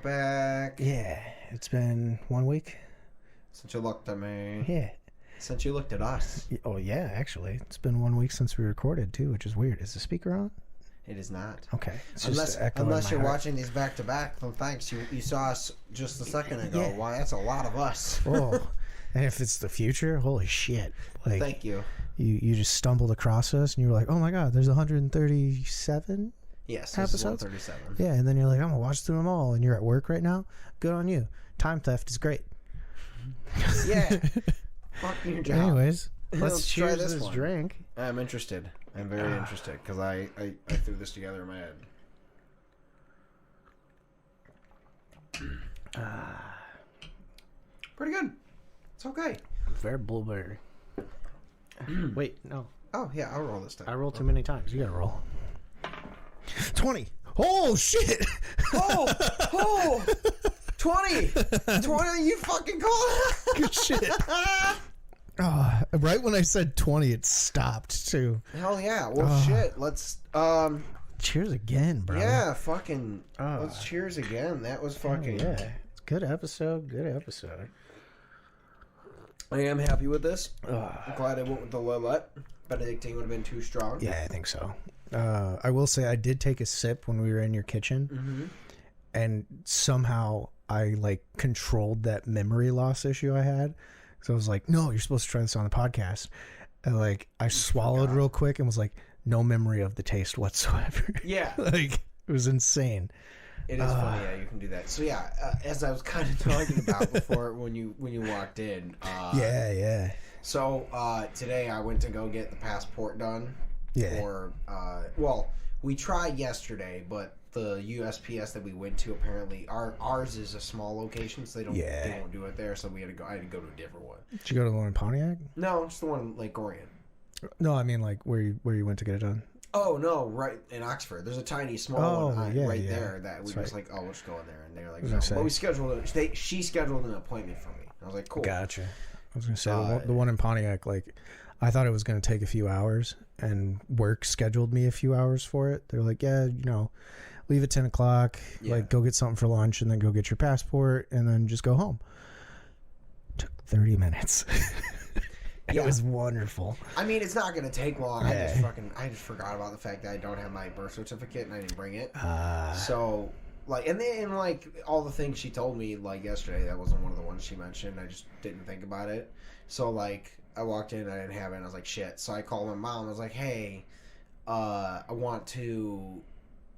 back. Yeah, it's been 1 week. Since you looked at me. Yeah. Since you looked at us. Oh, yeah, actually. It's been 1 week since we recorded, too, which is weird. Is the speaker on? It is not. Okay. It's Unless you're watching these back to back, then thanks. You saw us just a second ago. Yeah. Why, that's a lot of us. Oh, and if it's the future, holy shit. Like, Thank you. You just stumbled across us and you were like, oh my god, there's 137 Yes, episodes? this is 137. Yeah, and then you're like, I'm going to watch through them all, and you're at work right now? Good on you. Time theft is great. Yeah. Fuck your job. Anyways, let's Let's try cheers this this one. drink. I'm interested. I'm very interested because I threw this together in my head. Pretty good. It's okay. Very blueberry. Wait, no. Oh, yeah, I'll roll this time. I rolled too many times. You gotta roll. 20. Oh, shit. Oh! 20! 20, you fucking call it? Good shit. Oh, right when I said 20, it stopped, too. Hell yeah. Well, shit. Let's, Cheers again, bro. yeah, fucking, let's cheers again. That was fucking, Yeah. It's a good episode. Good episode. I am happy with this. I'm glad I went with the Lillet. Benedictine would have been too strong. Yeah, I think so. I will say I did take a sip when we were in your kitchen, and somehow I like controlled that memory loss issue I had. So I was like, "No, you're supposed to try this on the podcast." And like I swallowed real quick and was like, "No memory of the taste whatsoever." Yeah. Like it was insane. It is funny, yeah, you can do that. So yeah, as I was kind of talking about before when you walked in. Yeah. So today I went to go get the passport done. Yeah. Or well, we tried yesterday, but the USPS that we went to apparently ours is a small location, so they don't do it there. So I had to go to a different one. Did you go to the one in Pontiac? No, just the one in Lake Orion. No, I mean like where you went to get it done. Oh no, right in Oxford. There's a tiny small one there that we That's was like, oh, we'll just go in there, and they're like, was no. gonna say. But we scheduled she scheduled an appointment for me. I was like, cool. Gotcha. I was gonna say the one in Pontiac. Like, I thought it was gonna take a few hours, and work scheduled me a few hours for it. They're like, yeah, leave at 10 o'clock. Yeah. Like, go get something for lunch, and then go get your passport, and then just go home. Took 30 minutes. It was wonderful. I mean, it's not going to take long. Yeah. I just forgot about the fact that I don't have my birth certificate and I didn't bring it. So, like, and then, like, all the things she told me, like, yesterday, that wasn't one of the ones she mentioned. I just didn't think about it. So, like, I walked in, I didn't have it, and I was like, shit. So I called my mom. I was like, hey, I want to...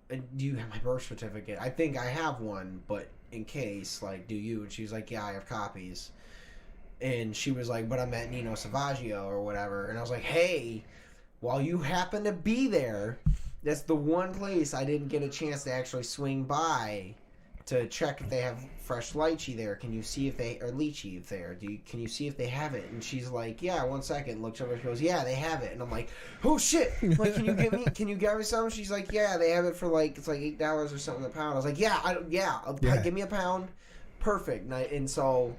do you have my birth certificate? I think I have one, but in case, like, do you? And she was like, yeah, I have copies. And she was like, but I'm at Nino Savaggio or whatever. And I was like, hey, while you happen to be there, that's the one place I didn't get a chance to actually swing by to check if they have fresh lychee there. Can you see if they, or lychee if there, can you see if they have it? And she's like, yeah, 1 second. Looks over, she goes, yeah, they have it. And I'm like, oh shit, like, can you get me some? She's like, yeah, they have it for like, it's like $8 or something a pound. I was like, give me a pound. Perfect. And so...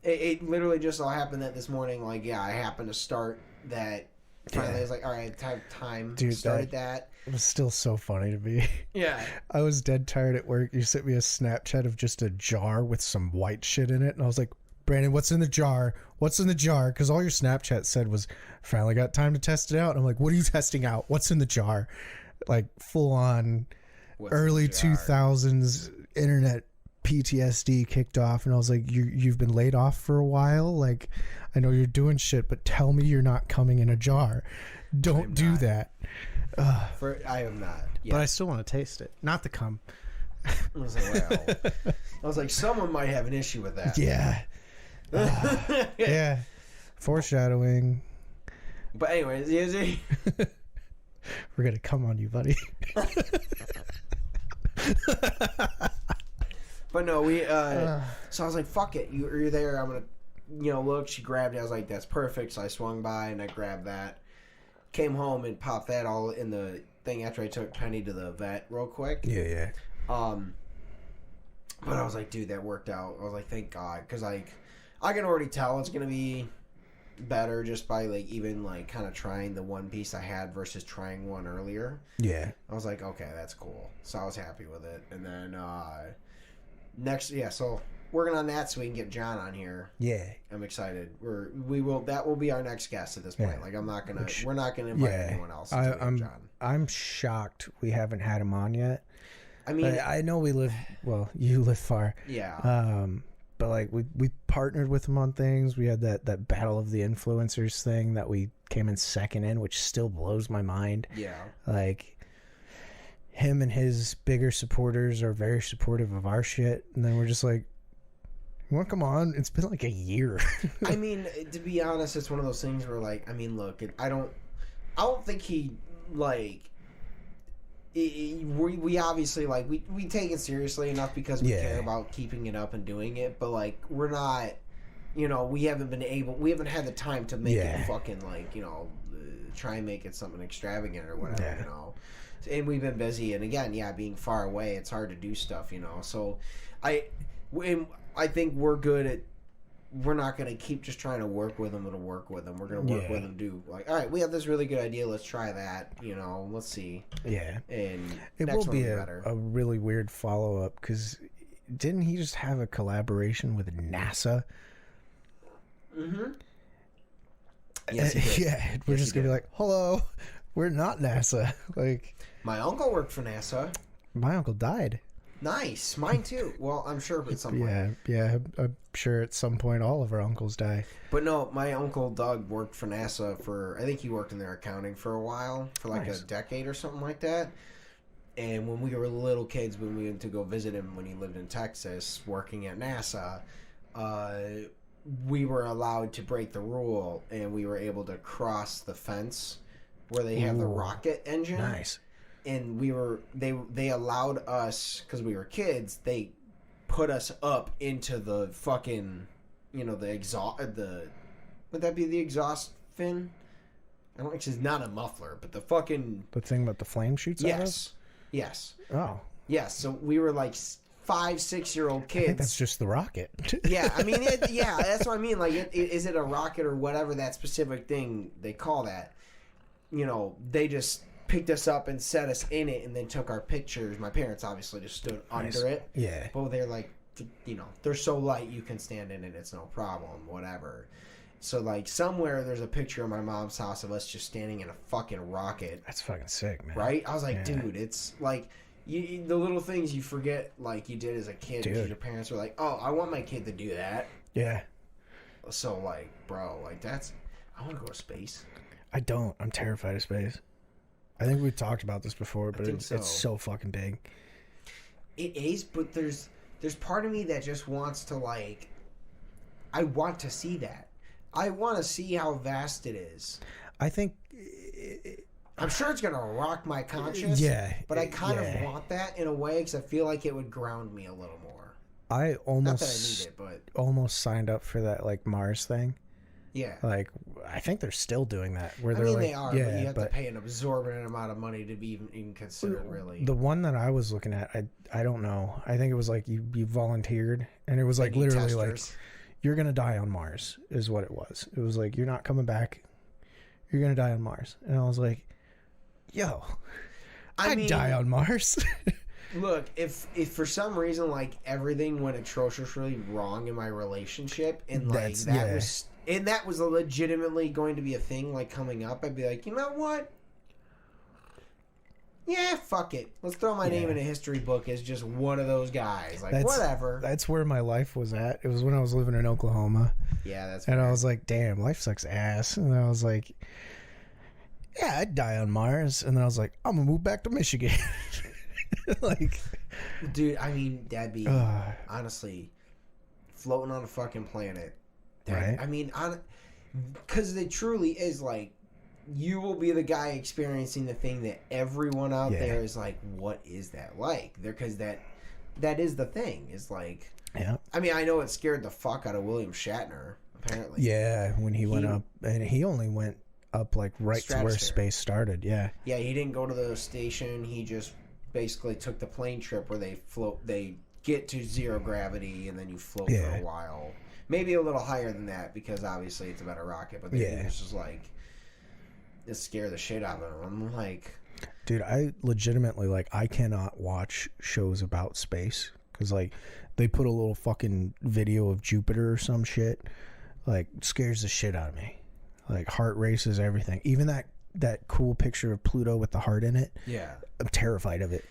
It literally just all happened that this morning, like, yeah, I happened to start that. Finally, I was like, all right, time. Dude, started that. It was still so funny to me. Yeah. I was dead tired at work. You sent me a Snapchat of just a jar with some white shit in it. And I was like, Brandon, what's in the jar? What's in the jar? Because all your Snapchat said was, finally got time to test it out. And I'm like, what are you testing out? What's in the jar? Like, full on early 2000s internet PTSD kicked off, and I was like, you've been laid off for a while. Like, I know you're doing shit, but tell me you're not coming in a jar. Don't do that. I am not. Yeah. But I still want to taste it. Not the cum. I was like, someone might have an issue with that. Yeah. Yeah. Foreshadowing. But anyways, we're gonna come on you, buddy. But no, so I was like, fuck it, you're there, I'm gonna, look, she grabbed it, I was like, that's perfect, so I swung by, and I grabbed that, came home, and popped that all in the thing after I took Penny to the vet real quick. Yeah. But I was like, dude, that worked out. I was like, thank God, because, like, I can already tell it's gonna be better just by, like, even, like, kind of trying the one piece I had versus trying one earlier. Yeah. I was like, okay, that's cool. So I was happy with it. And then So working on that so we can get John on here. Yeah. I'm excited. That will be our next guest at this point. Yeah. Like we're not gonna invite anyone else. John. I'm shocked we haven't had him on yet. I mean, I know you live far. Yeah. But like we partnered with him on things. We had that battle of the influencers thing that we came in second in, which still blows my mind. Yeah. Like him and his bigger supporters are very supportive of our shit, and then we're just like, you want to come on? It's been like a year. I mean, to be honest, it's one of those things where like, I mean, look, I don't think he like. We obviously like we take it seriously enough because we care about keeping it up and doing it, but like we're not, we haven't had the time to make it fucking like try and make it something extravagant or whatever, and we've been busy, and again, being far away, it's hard to do stuff, so I think we're good at. We're not going to keep just trying to work with them. We're going to work with them, do like, all right, we have this really good idea. Let's try that. Let's see. Yeah. And it will be a really weird follow-up because didn't he just have a collaboration with NASA? Mm-hmm. Yes, he did. Yeah. We're just going to be like, hello, we're not NASA. Like, my uncle worked for NASA. My uncle died. Nice. Mine too. Well, I'm sure at some point. Yeah. I'm sure at some point all of our uncles die. But no, my uncle Doug worked for NASA I think he worked in their accounting for a while, for like a decade or something like that. And when we were little kids, when we went to go visit him when he lived in Texas working at NASA, we were allowed to break the rule and we were able to cross the fence where they have the rocket engine. Nice. And they allowed us, because we were kids, they put us up into the fucking, the exhaust, would that be the exhaust fin? I don't, it's not a muffler, but the fucking... The thing that the flame shoots out of? Yes. Oh. Yes, so we were like 5-6-year-old kids. I think that's just the rocket. Yeah, I mean, that's what I mean. Like, is it a rocket or whatever that specific thing they call that? They just... picked us up and set us in it and then took our pictures. My parents obviously just stood under it. Yeah. But they're like, they're so light you can stand in it. It's no problem, whatever. So like somewhere there's a picture of my mom's house of us just standing in a fucking rocket. That's fucking sick, man. Right? I was like, dude, it's like the little things you forget like you did as a kid. Because your parents were like, oh, I want my kid to do that. Yeah. So like, bro, like I want to go to space. I don't. I'm terrified of space. I think we've talked about this before, but it's so fucking big. It is, but there's part of me that just wants to like, I want to see that. I want to see how vast it is. I think... I'm sure it's going to rock my conscience. Yeah. But I kind of want that in a way because I feel like it would ground me a little more. I almost... Not that I need it, but... almost signed up for that like Mars thing. Yeah. Like, I think they're still doing that. Where they're they are, but you have to pay an absorbent amount of money to be even considered, really. The one that I was looking at, I don't know. I think it was like you volunteered, and it was like literally like, you're going to die on Mars, is what it was. It was like, you're not coming back. You're going to die on Mars. And I was like, yo, I'd die on Mars. Look, if for some reason, like, everything went atrociously wrong in my relationship, and like that was legitimately going to be a thing, like, coming up, I'd be like, you know what? Yeah, fuck it. Let's throw my name in a history book as just one of those guys. Like, whatever. That's where my life was at. It was when I was living in Oklahoma. Yeah, that's And I was like, damn, life sucks ass. And I was like, yeah, I'd die on Mars. And then I was like, I'm going to move back to Michigan. Like, dude, I mean, that'd be, honestly, floating on a fucking planet. Right? I mean, because it truly is like, you will be the guy experiencing the thing that everyone out there is like, what is that like? Because that is the thing. Is like, I mean, I know it scared the fuck out of William Shatner, apparently. Yeah, when he went up, and he only went up like right to where space started. Yeah. Yeah, he didn't go to the station. He just basically took the plane trip where they get to zero gravity and then you float for a while. Maybe a little higher than that because obviously it's a better rocket, but it's just like, it scared the shit out of him. I'm like, dude, I legitimately, like, I cannot watch shows about space because like they put a little fucking video of Jupiter or some shit, like scares the shit out of me. Like heart races, everything. Even that cool picture of Pluto with the heart in it. Yeah, I'm terrified of it.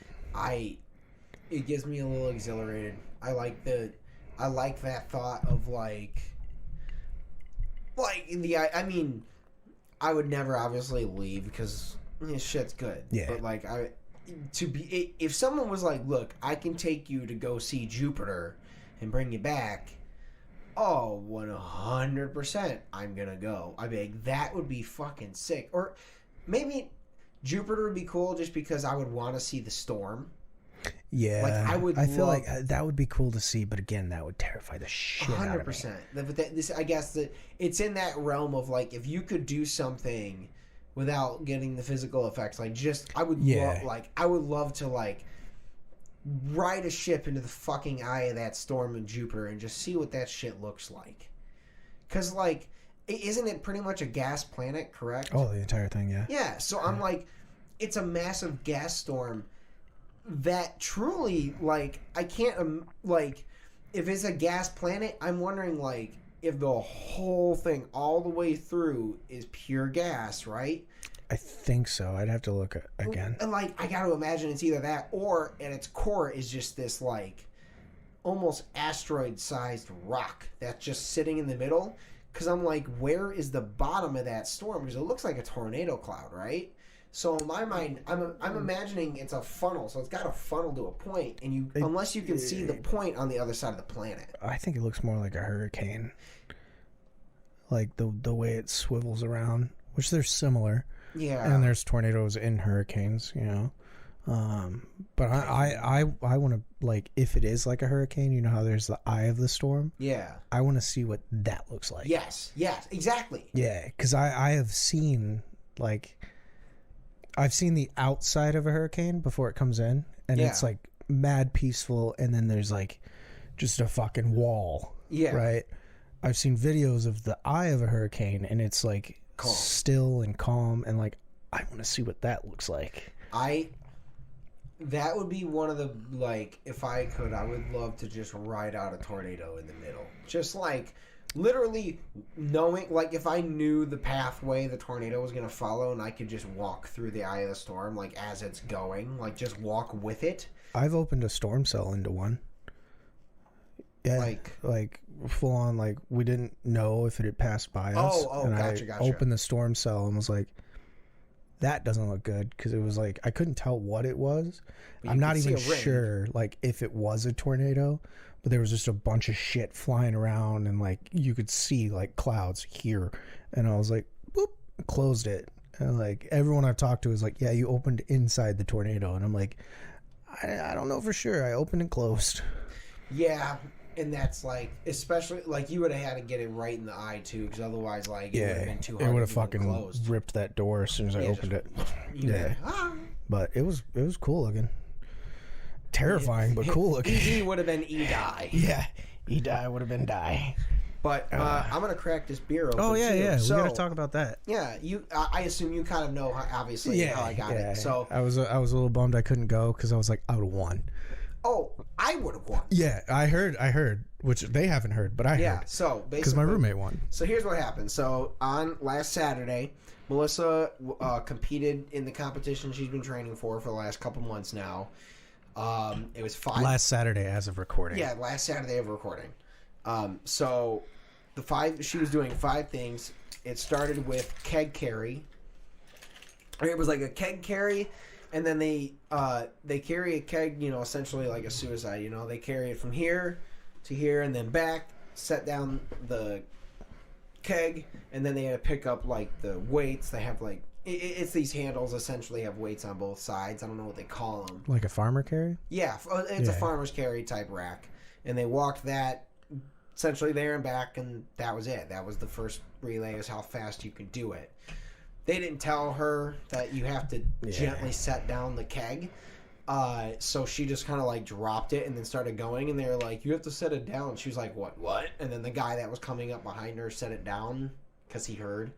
It gives me a little exhilarated. I like that thought of like I mean, I would never obviously leave because this shit's good. Yeah. But like if someone was like, look, I can take you to go see Jupiter and bring you back, oh, 100% I'm gonna go. I mean, that would be fucking sick. Or maybe Jupiter would be cool just because I would want to see the storm. Yeah, like I feel like that would be cool to see, but again, that would terrify the shit out of me. 100%. But this, I guess that it's in that realm of like, if you could do something without getting the physical effects, like just I would love to like ride a ship into the fucking eye of that storm in Jupiter and just see what that shit looks like. Because like, isn't it pretty much a gas planet? Correct? Oh, the entire thing, yeah. Yeah. So I'm like, it's a massive gas storm. That truly, like, I can't, like, if it's a gas planet, I'm wondering, like, if the whole thing all the way through is pure gas, right? I think so. I'd have to look again. And, like, I got to imagine it's either that or at its core is just this, like, almost asteroid-sized rock that's just sitting in the middle. Because I'm like, where is the bottom of that storm? Because it looks like a tornado cloud, right? So in my mind, I'm imagining it's a funnel, so it's got a funnel to a point, and unless you can see the point on the other side of the planet. I think it looks more like a hurricane, like the way it swivels around, which they're similar. Yeah, and there's tornadoes in hurricanes, you know. But I want to, like, if it is like a hurricane, you know how there's the eye of the storm. Yeah, I want to see what that looks like. Yes, exactly. Yeah, because I have seen like. I've seen the outside of a hurricane before it comes in, and it's like mad peaceful, and then there's like just a fucking wall. Yeah. Right? I've seen videos of the eye of a hurricane, and it's like calm. Still and calm, and like I want to see what that looks like. That would be one of the, like, if I could, I would love to just ride out a tornado in the middle. Just like literally knowing, like, if I knew the pathway the tornado was going to follow and I could just walk through the eye of the storm, like, as it's going, like, just walk with it. I've opened a storm cell into one. Yeah, like full on, like, we didn't know if it had passed by us. And gotcha. I opened the storm cell and was like, that doesn't look good, because it was like, I couldn't tell what it was. I'm not even sure, like, if it was a tornado. But there was just a bunch of shit flying around, and like you could see like clouds here, and I was like, boop, closed it. And like everyone I've talked to is like, yeah, you opened inside the tornado, and I'm like, I don't know for sure. I opened and closed. Yeah, and that's like, especially like you would have had to get it right in the eye too, because otherwise, like, it would have been too hard. It would have fucking ripped that door as soon as I opened it. Yeah, but it was cool looking. Terrifying, but cool looking. E would have been E-die. Yeah, E-die would have been die. But I'm gonna crack this beer open. Oh yeah, too. yeah. So, we gotta talk about that. Yeah, I assume you kind of know obviously how I got it. So I was a little bummed I couldn't go because I was like, I would have won. Oh, I would have won. Yeah, I heard, which they haven't heard, but I heard. Yeah, so basically, because my roommate won. So here's what happened. So on last Saturday, Melissa competed in the competition she's been training for the last couple months now. It was last Saturday as of recording. Yeah, last Saturday of recording. So she was doing 5 things. It started with keg carry. It was like a keg carry, and then they carry a keg, essentially like a suicide. They carry it from here to here and then back, set down the keg, and then they had to pick up like the weights. They have like it's these handles essentially have weights on both sides. I don't know what they call them. Like a farmer carry? Yeah, it's a farmer's carry type rack. And they walked that essentially there and back, and that was it. That was the first relay, is how fast you could do it. They didn't tell her that you have to gently set down the keg. So she just kind of like dropped it and then started going, and they were like, you have to set it down. She was like, what? And then the guy that was coming up behind her set it down because he heard.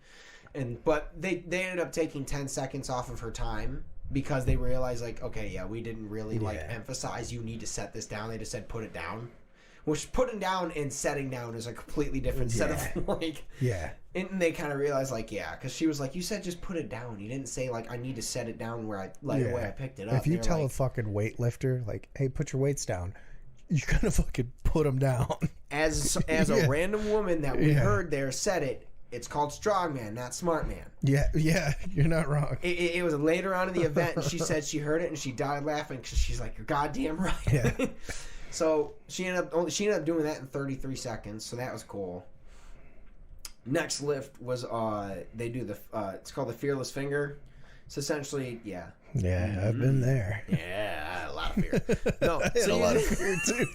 But they ended up taking 10 seconds off of her time because they realized, like, okay, yeah, we didn't really, like, emphasize you need to set this down. They just said put it down. Which putting down and setting down is a completely different set of, like... Yeah. And they kind of realized, like, yeah, because she was like, you said just put it down. You didn't say, like, I need to set it down where the way I picked it up. If you tell a fucking weightlifter, like, hey, put your weights down, you gotta fucking put them down. As a random woman that we heard there said it, it's called strongman, not smart man. Yeah, you're not wrong. It was later on in the event, and she said she heard it, and she died laughing because she's like, you're goddamn right. Yeah. So she ended up doing that in 33 seconds, so that was cool. Next lift was they do it's called the fearless finger. It's essentially Yeah, I've been there. Yeah, I had a lot of fear. No, I had a lot of fear too.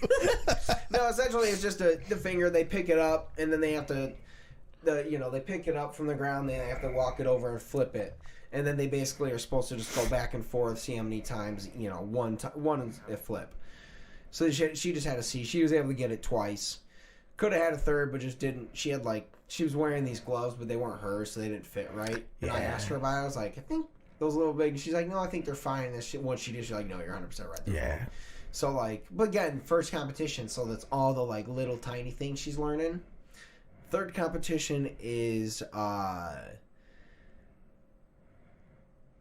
No, essentially it's just the finger. They pick it up, and then they have to they pick it up from the ground. They have to walk it over and flip it, and then they basically are supposed to just go back and forth, see how many times one flip. So she just had to see. She was able to get it twice. Could have had a third, but just didn't. She was wearing these gloves, but they weren't hers, so they didn't fit right. And I asked her about it. I was like, I think those little big. She's like, no, I think they're fine. And once she did, she's like, no, you're 100% right. They're fine. So like, but again, first competition, so that's all the like little tiny things she's learning. Third competition is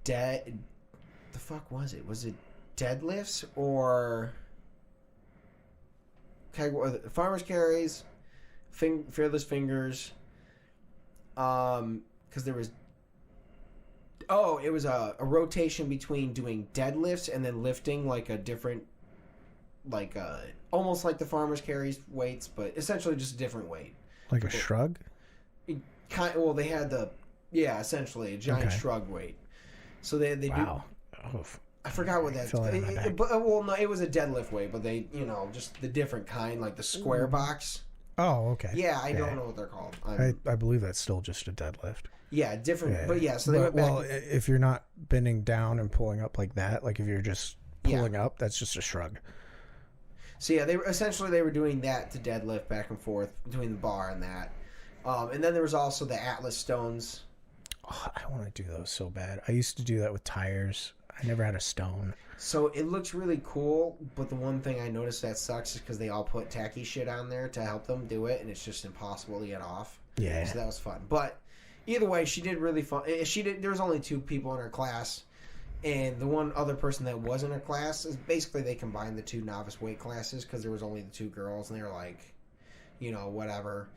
the fuck was it? Was it deadlifts or farmer's carries, fearless fingers, because there was it was a rotation between doing deadlifts and then lifting like a different, like almost like the farmer's carries weights, but essentially just a different weight, like a shrug. They had essentially a giant shrug weight, so they wow. do. I forgot what that. It was a deadlift weight, but they, just the different kind, like the square box. Oh, okay. Yeah, I don't know what they're called. I believe that's still just a deadlift. Yeah, different. Yeah. But so they went back. Well, if you're not bending down and pulling up like that, like if you're just pulling up, that's just a shrug. So yeah, they were doing that to deadlift back and forth between the bar and that, and then there was also the Atlas stones. Oh, I want to do those so bad. I used to do that with tires. I never had a stone. So it looks really cool, but the one thing I noticed that sucks is because they all put tacky shit on there to help them do it, and it's just impossible to get off. Yeah. So that was fun. But either way, she did really fun. There was only 2 people in her class, and the one other person that was in her class is basically they combined the 2 novice weight classes because there was only the 2 girls, and they were like, whatever.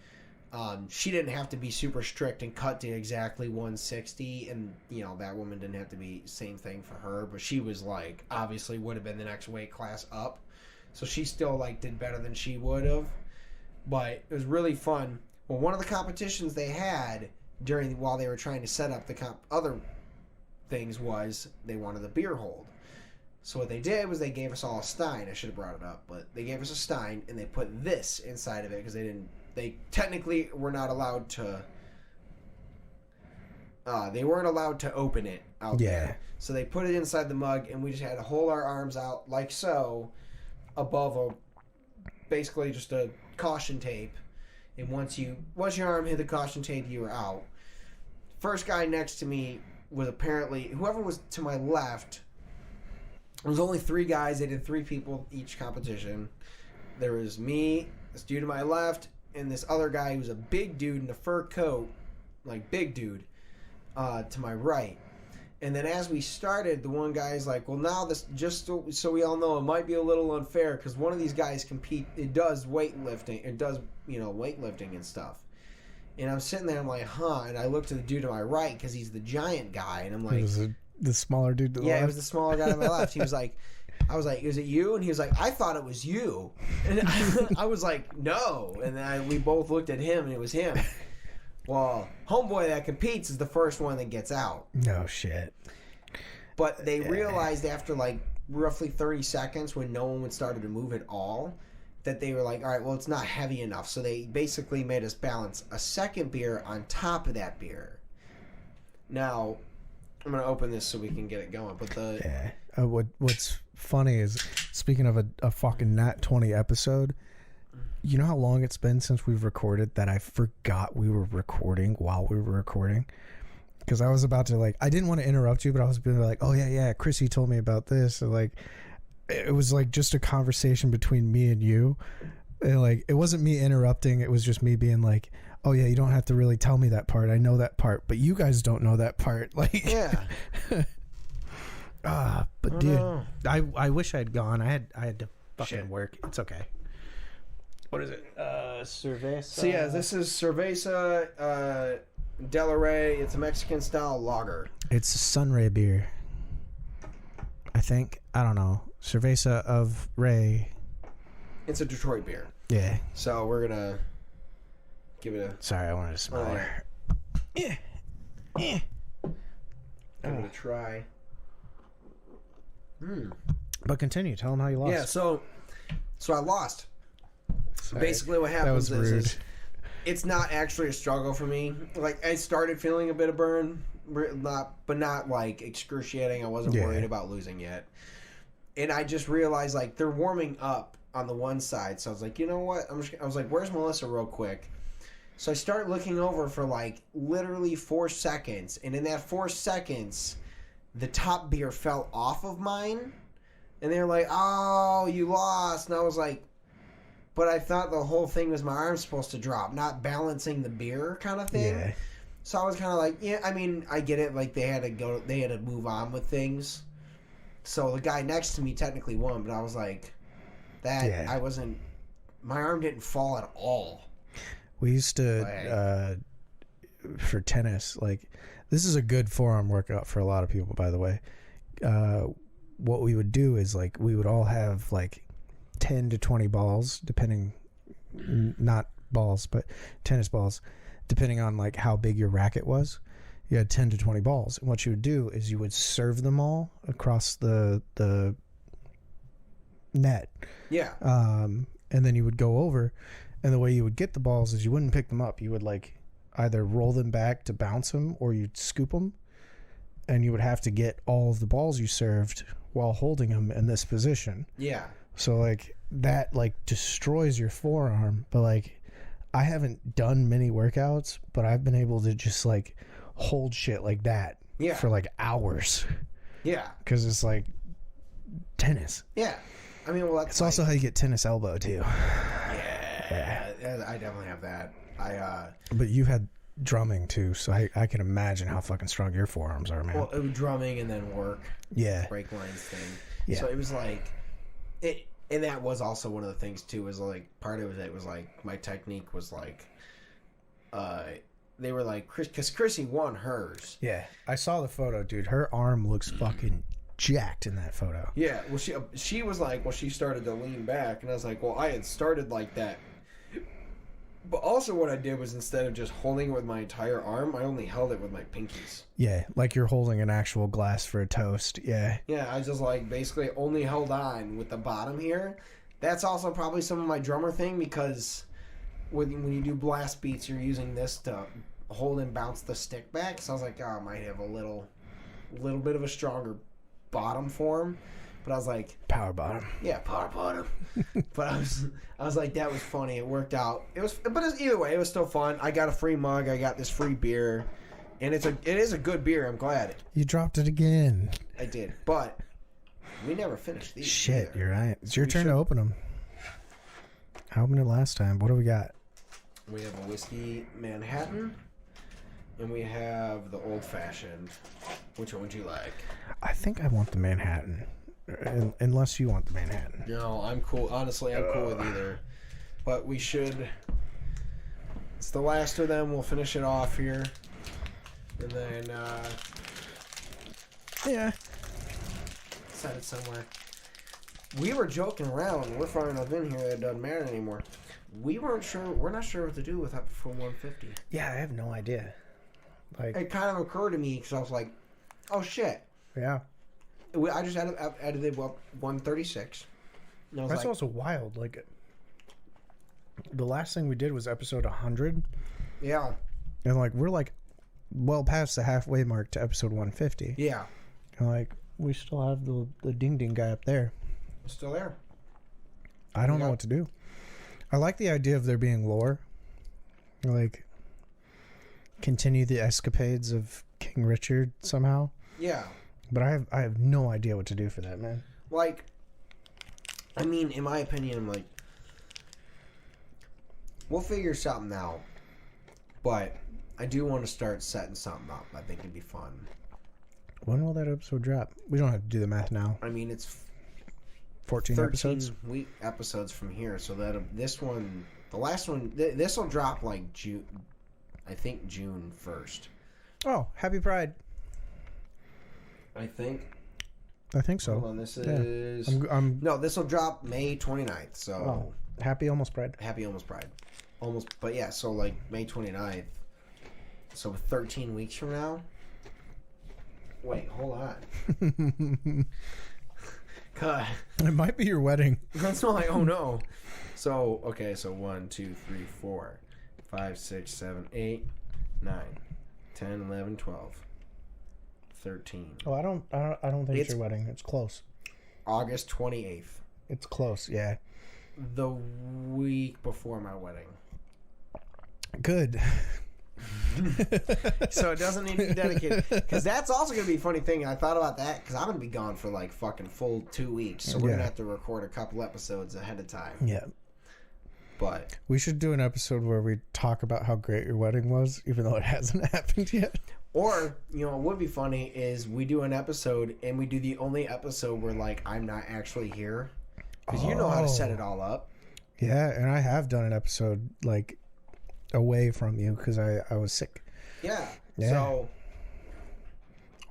She didn't have to be super strict and cut to exactly 160, and that woman didn't have to be same thing for her, but she was like obviously would have been the next weight class up, so she still like did better than she would have. But it was really fun. Well, one of the competitions they had while they were trying to set up the other things was they wanted the beer hold. So what they did was they gave us all a stein. I should have brought it up, but they gave us a stein and they put this inside of it because they technically were not allowed to. They weren't allowed to open it out there. So they put it inside the mug, and we just had to hold our arms out like so, above basically just a caution tape. And once your arm hit the caution tape, you were out. First guy next to me was apparently whoever was to my left. There was only 3 guys. They did 3 people each competition. There was me, this dude to my left, and this other guy who was a big dude in a fur coat, like big dude, to my right. And then as we started, the one guy's like, well, now this, just so we all know, it might be a little unfair because one of these guys does weightlifting and stuff. And I'm sitting there, I'm like, huh? And I looked to the dude to my right because he's the giant guy, and I'm like, the smaller dude to the left? Yeah, it was the smaller guy to my left. He was like, I was like, is it you? And he was like, I thought it was you. And I was like, no. And then we both looked at him, and it was him. Well, homeboy that competes is the first one that gets out. No shit. But they realized after like roughly 30 seconds when no one started to move at all that they were like, all right, well, it's not heavy enough. So they basically made us balance a second beer on top of that beer. Now, I'm going to open this so we can get it going. But what's funny is, speaking of a fucking Nat 20 episode, you know how long it's been since we've recorded that I forgot we were recording while we were recording? Because I was about to like, I didn't want to interrupt you, but I was being like, oh yeah, Chrissy told me about this. And like, it was like just a conversation between me and you. And like, it wasn't me interrupting. It was just me being like, oh yeah, you don't have to really tell me that part. I know that part, but you guys don't know that part. Like, yeah. But dude, I wish I'd gone. I had to fucking work. It's okay. What is it? Cerveza. So yeah, this is Cerveza Del Rey. It's a Mexican style lager. It's a Sunray beer. I think. I don't know. Cerveza of Rey. It's a Detroit beer. Yeah. So we're gonna give it a. Sorry, I wanted to smell it. Yeah. Give it a try. But continue. Tell them how you lost. Yeah. So I lost. Sorry. Basically, what happens That was rude. is it's not actually a struggle for me. Like, I started feeling a bit of burn, but not like excruciating. I wasn't worried about losing yet. And I just realized, like, they're warming up on the one side. So I was like, you know what? I was like, where's Melissa real quick? So I start looking over for like literally 4 seconds. And in that 4 seconds, the top beer fell off of mine. And they're like, oh, you lost. And I was like, but I thought the whole thing was my arm supposed to drop, not balancing the beer kind of thing. Yeah. So I was kind of like, yeah, I mean, I get it. Like, they had to move on with things. So the guy next to me technically won, but I was like, my arm didn't fall at all. We used to, for tennis, like, this is a good forearm workout for a lot of people, by the way. What we would do is, like, we would all have, like, 10 to 20 balls, depending, not balls, but tennis balls, depending on, like, how big your racket was. You had 10 to 20 balls. And what you would do is you would serve them all across the net. Yeah. And then you would go over, and the way you would get the balls is you wouldn't pick them up. You would, like, either roll them back to bounce them, or you'd scoop them, and you would have to get all of the balls you served while holding them in this position. Yeah. So, like, that, like, destroys your forearm. But, like, I haven't done many workouts, but I've been able to just, like, hold shit like that for, like, hours. Yeah. Because it's, like, tennis. Yeah. I mean, well, it's also how you get tennis elbow, too. Yeah. I definitely have that. But you had drumming, too, so I can imagine how fucking strong your forearms are, man. Well, it was drumming and then work. Yeah. Break lines thing. Yeah. So it was, like... And that was also one of the things too. Was like part of it was like my technique was like, they were like, because Chrissy won hers. Yeah, I saw the photo, dude. Her arm looks fucking jacked in that photo. Yeah, well, she was like, well, she started to lean back, and I was like, well, I had started like that. But also what I did was instead of just holding it with my entire arm, I only held it with my pinkies. Yeah, like you're holding an actual glass for a toast. Yeah. Yeah, I just like basically only held on with the bottom here. That's also probably some of my drummer thing because when you do blast beats, you're using this to hold and bounce the stick back. So I was like, oh, I might have a little bit of a stronger bottom form. But I was like... Power bottom. Yeah, power bottom. But I was like, that was funny. It worked out. Either way, it was still fun. I got a free mug. I got this free beer. And it is a good beer. I'm glad. You dropped it again. I did. But we never finished these. Shit, you're right. It's your turn to open them. I opened it last time. What do we got? We have a whiskey Manhattan. And we have the old fashioned. Which one would you like? I think I want the Manhattan. Unless you want the Manhattan. No, I'm cool. Honestly, I'm cool with either. But we should... It's the last of them. We'll finish it off here. And then, yeah. Set it somewhere. We were joking around. We're far enough in here that it doesn't matter anymore. We're not sure what to do with episode 150. Yeah, I have no idea. Like, it kind of occurred to me because I was like, oh shit. Yeah. I just edited 136. That's also wild. Like, the last thing we did was episode 100. Yeah. And, like, we're, like, well past the halfway mark to episode 150. Yeah. And, like, we still have the ding ding guy up there. Still there. I don't know what to do. I like the idea of there being lore. Like, continue the escapades of King Richard somehow. Yeah. But I have no idea what to do for that, man. Like, I mean, in my opinion, I'm like, we'll figure something out. But I do want to start setting something up. I think it'd be fun. When will that episode drop? We don't have to do the math now. I mean, it's 14 episodes? week episodes from here. So that this one, the last one, this will drop like June, I think June 1st. Oh, happy Pride. I think so. Hold on, this is... No, this will drop May 29th, so... Oh, happy Almost Pride. Happy Almost Pride. Almost, but yeah, so like May 29th. So 13 weeks from now? Wait, hold on. God. It might be your wedding. That's not like, oh no. So, okay, so 1, 2, 3, 4, 5, 6, 7, 8, 9, 10, 11, 12. 13. Oh, I don't think it's your wedding. It's close. August 28th. It's close, yeah. The week before my wedding. Good. So it doesn't need to be dedicated. Because that's also going to be a funny thing. I thought about that because I'm going to be gone for like fucking full 2 weeks. So we're going to have to record a couple episodes ahead of time. Yeah. But we should do an episode where we talk about how great your wedding was, even though it hasn't happened yet. Or, you know, what would be funny is we do an episode and we do the only episode where, like, I'm not actually here. Because you know how to set it all up. Yeah, and I have done an episode, like, away from you because I was sick. Yeah. Oh, So.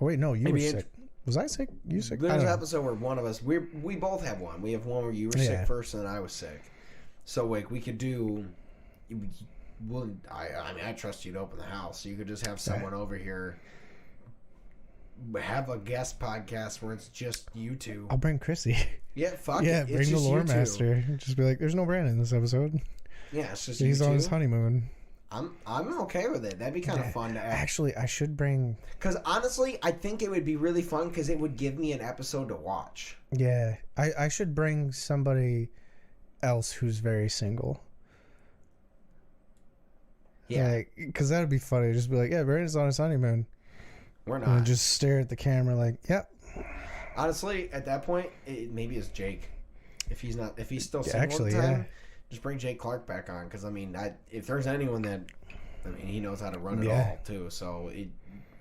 wait, no, you were sick. Was I sick? You sick? There's an episode where one of us, we both have one. We have one where you were sick first and then I was sick. So, like, we could do... Well, I mean, I trust you to open the house. So you could just have someone over here, have a guest podcast where it's just you two. I'll bring Chrissy. Yeah, fuck yeah, it. bring the lore master. Just be like, there's no Brandon in this episode. Yeah, it's just he's on his honeymoon. I'm okay with it. That'd be kind of fun to add. Actually, I should bring... Because honestly, I think it would be really fun because it would give me an episode to watch. Yeah, I should bring somebody else who's very single. Yeah, because that would be funny. Just be like, yeah, Brandon's on his honeymoon. We're not. And just stare at the camera like, yep. Honestly, at that point, maybe it's Jake. If he's still single at the time, just bring Jake Clark back on. Because I mean, if there's anyone that, I mean, he knows how to run it all too. So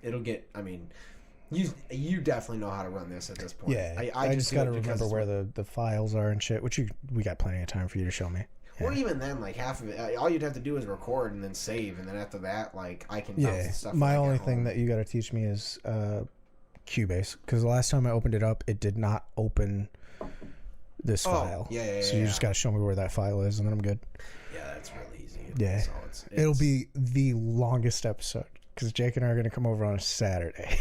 it'll get. I mean, you definitely know how to run this at this point. Yeah, I just got to remember where the files are and shit. Which we got plenty of time for you to show me. Yeah. Well, even then, like half of it, all you'd have to do is record and then save, and then after that, like I can bounce the stuff. My only thing that you got to teach me is Cubase, because the last time I opened it up, it did not open this file. Yeah. So you just got to show me where that file is, and then I'm good. Yeah, that's really easy. Yeah, so it'll be the longest episode because Jake and I are gonna come over on a Saturday.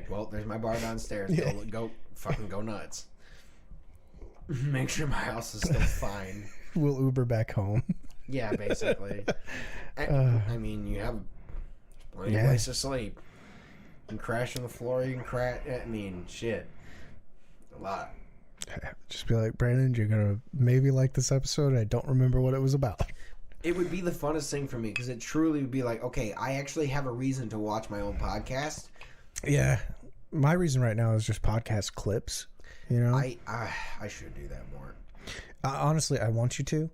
Well, there's my bar downstairs. Yeah. Go nuts. Make sure my house is still fine. We'll Uber back home. Yeah, basically. I mean, you have plenty of place to sleep. You can crash on the floor. You can crash. I mean, shit. A lot. Just be like, Brandon, you're going to maybe like this episode. I don't remember what it was about. It would be the funnest thing for me because it truly would be like, okay, I actually have a reason to watch my own podcast. Yeah. My reason right now is just podcast clips. You know? I should do that more. Honestly, I want you to,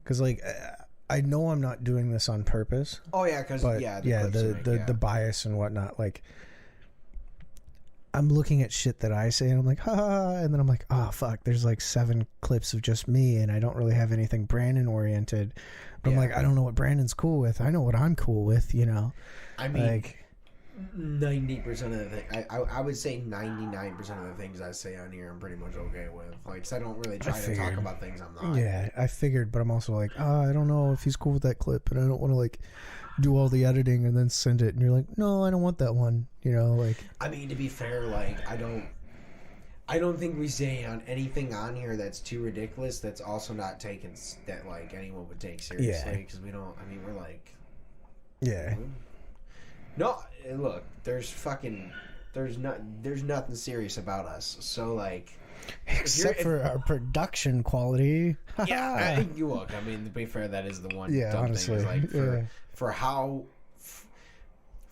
because like I know I'm not doing this on purpose. Oh yeah, because the bias and whatnot. Like I'm looking at shit that I say and I'm like, ha, and then I'm like, oh fuck, there's like 7 clips of just me and I don't really have anything Brandon oriented. But I'm like, I don't know what Brandon's cool with. I know what I'm cool with. You know, I mean, like 90% of the thing, I would say 99% of the things I say on here I'm pretty much okay with. Like, 'cause I don't really try to talk about things I'm not. Yeah, I figured, but I'm also like, I don't know if he's cool with that clip, and I don't want to like do all the editing and then send it, and you're like, no, I don't want that one. You know, like. I mean, to be fair, like I don't think we say on anything on here that's too ridiculous. That's also not taken that like anyone would take seriously because we don't. I mean, we're like. Yeah. No, look, there's nothing serious about us. So like, except for our production quality. Yeah, you look. I mean, to be fair, that is the one. Yeah, dumb honestly, thing is like for how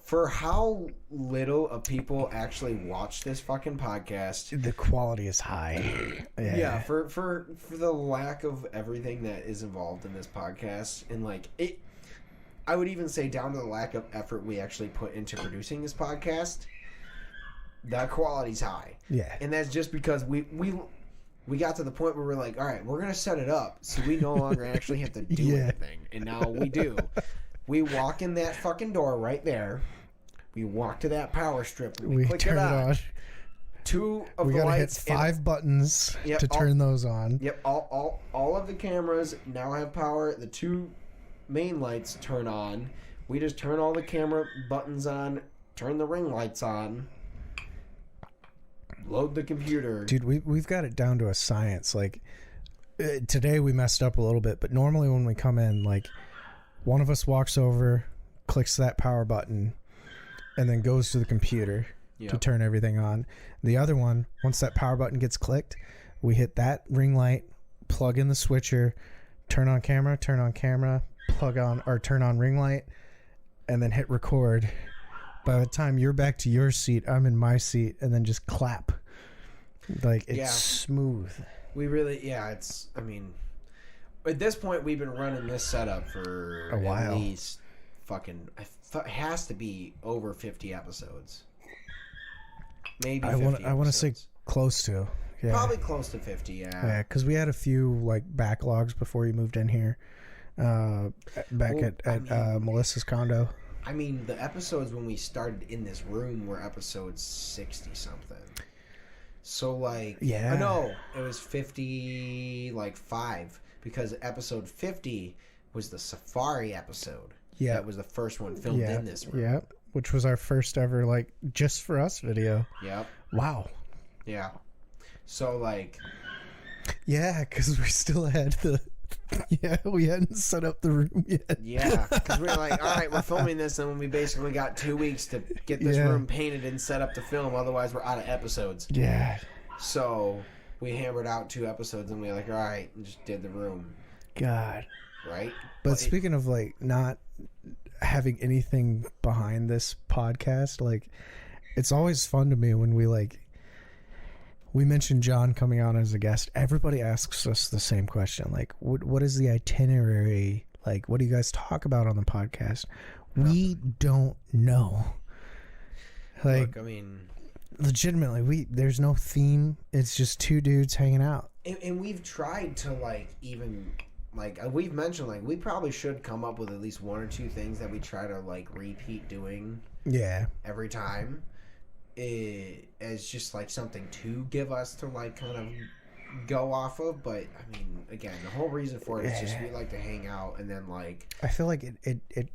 For how little of people actually watch this fucking podcast, The quality is high. yeah. For the lack of everything that is involved in this podcast, and like it, I would even say down to the lack of effort we actually put into producing this podcast, that quality's high. Yeah. And that's just because we got to the point where we're like, all right, we're gonna set it up so we no longer actually have to do anything, and now we do. We walk in that fucking door right there. We walk to that power strip. And we click turn it on. Two of We the gotta hit lights. 5 buttons to turn those on. Yep. All of the cameras now have power. The 2 main lights turn on. We just turn all the camera buttons on. Turn the ring lights on. Load the computer. Dude, we've got it down to a science. Like today we messed up a little bit, but normally when we come in, like one of us walks over, clicks that power button, and then goes to the computer to turn everything on. The other one, once that power button gets clicked, we hit that ring light, plug in the switcher, turn on camera, plug on or turn on ring light, and then hit record. By the time you're back to your seat, I'm in my seat, and then just clap. Like, it's smooth. We really, it's, I mean, at this point, we've been running this setup for a while. At least fucking, it has to be over 50 episodes. Maybe 50 I want to say close to. Yeah. Probably close to 50, yeah. Yeah, because we had a few, like, backlogs before you moved in here. Back at Melissa's condo. I mean, the episodes when we started in this room were episodes 60-something. So, like... Yeah. No, it was 50, like, 5. Because episode 50 was the safari episode. Yeah. That was the first one filmed in this room. Yeah, which was our first ever, like, just for us video. Yep. Wow. Yeah. So, like... Yeah, because we still had the... Yeah, we hadn't set up the room yet. Yeah, because we were like, all right, we're filming this, and we basically got 2 weeks to get this room painted and set up to film. Otherwise, we're out of episodes. Yeah. So we hammered out 2 episodes, and we were like, all right, and just did the room. God. Right? But speaking of, like, not having anything behind this podcast, like, it's always fun to me when we mentioned John coming on as a guest. Everybody asks us the same question. Like, what is the itinerary? Like, what do you guys talk about on the podcast? We don't know. Like, look, I mean... Legitimately, there's no theme. It's just 2 dudes hanging out. And we've tried to, like, even... Like, we've mentioned, like, we probably should come up with at least 1 or 2 things that we try to, like, repeat doing. Yeah. Every time. As just like something to give us to like kind of go off of, but I mean, again, the whole reason for it is just we like to hang out, and then like I feel like it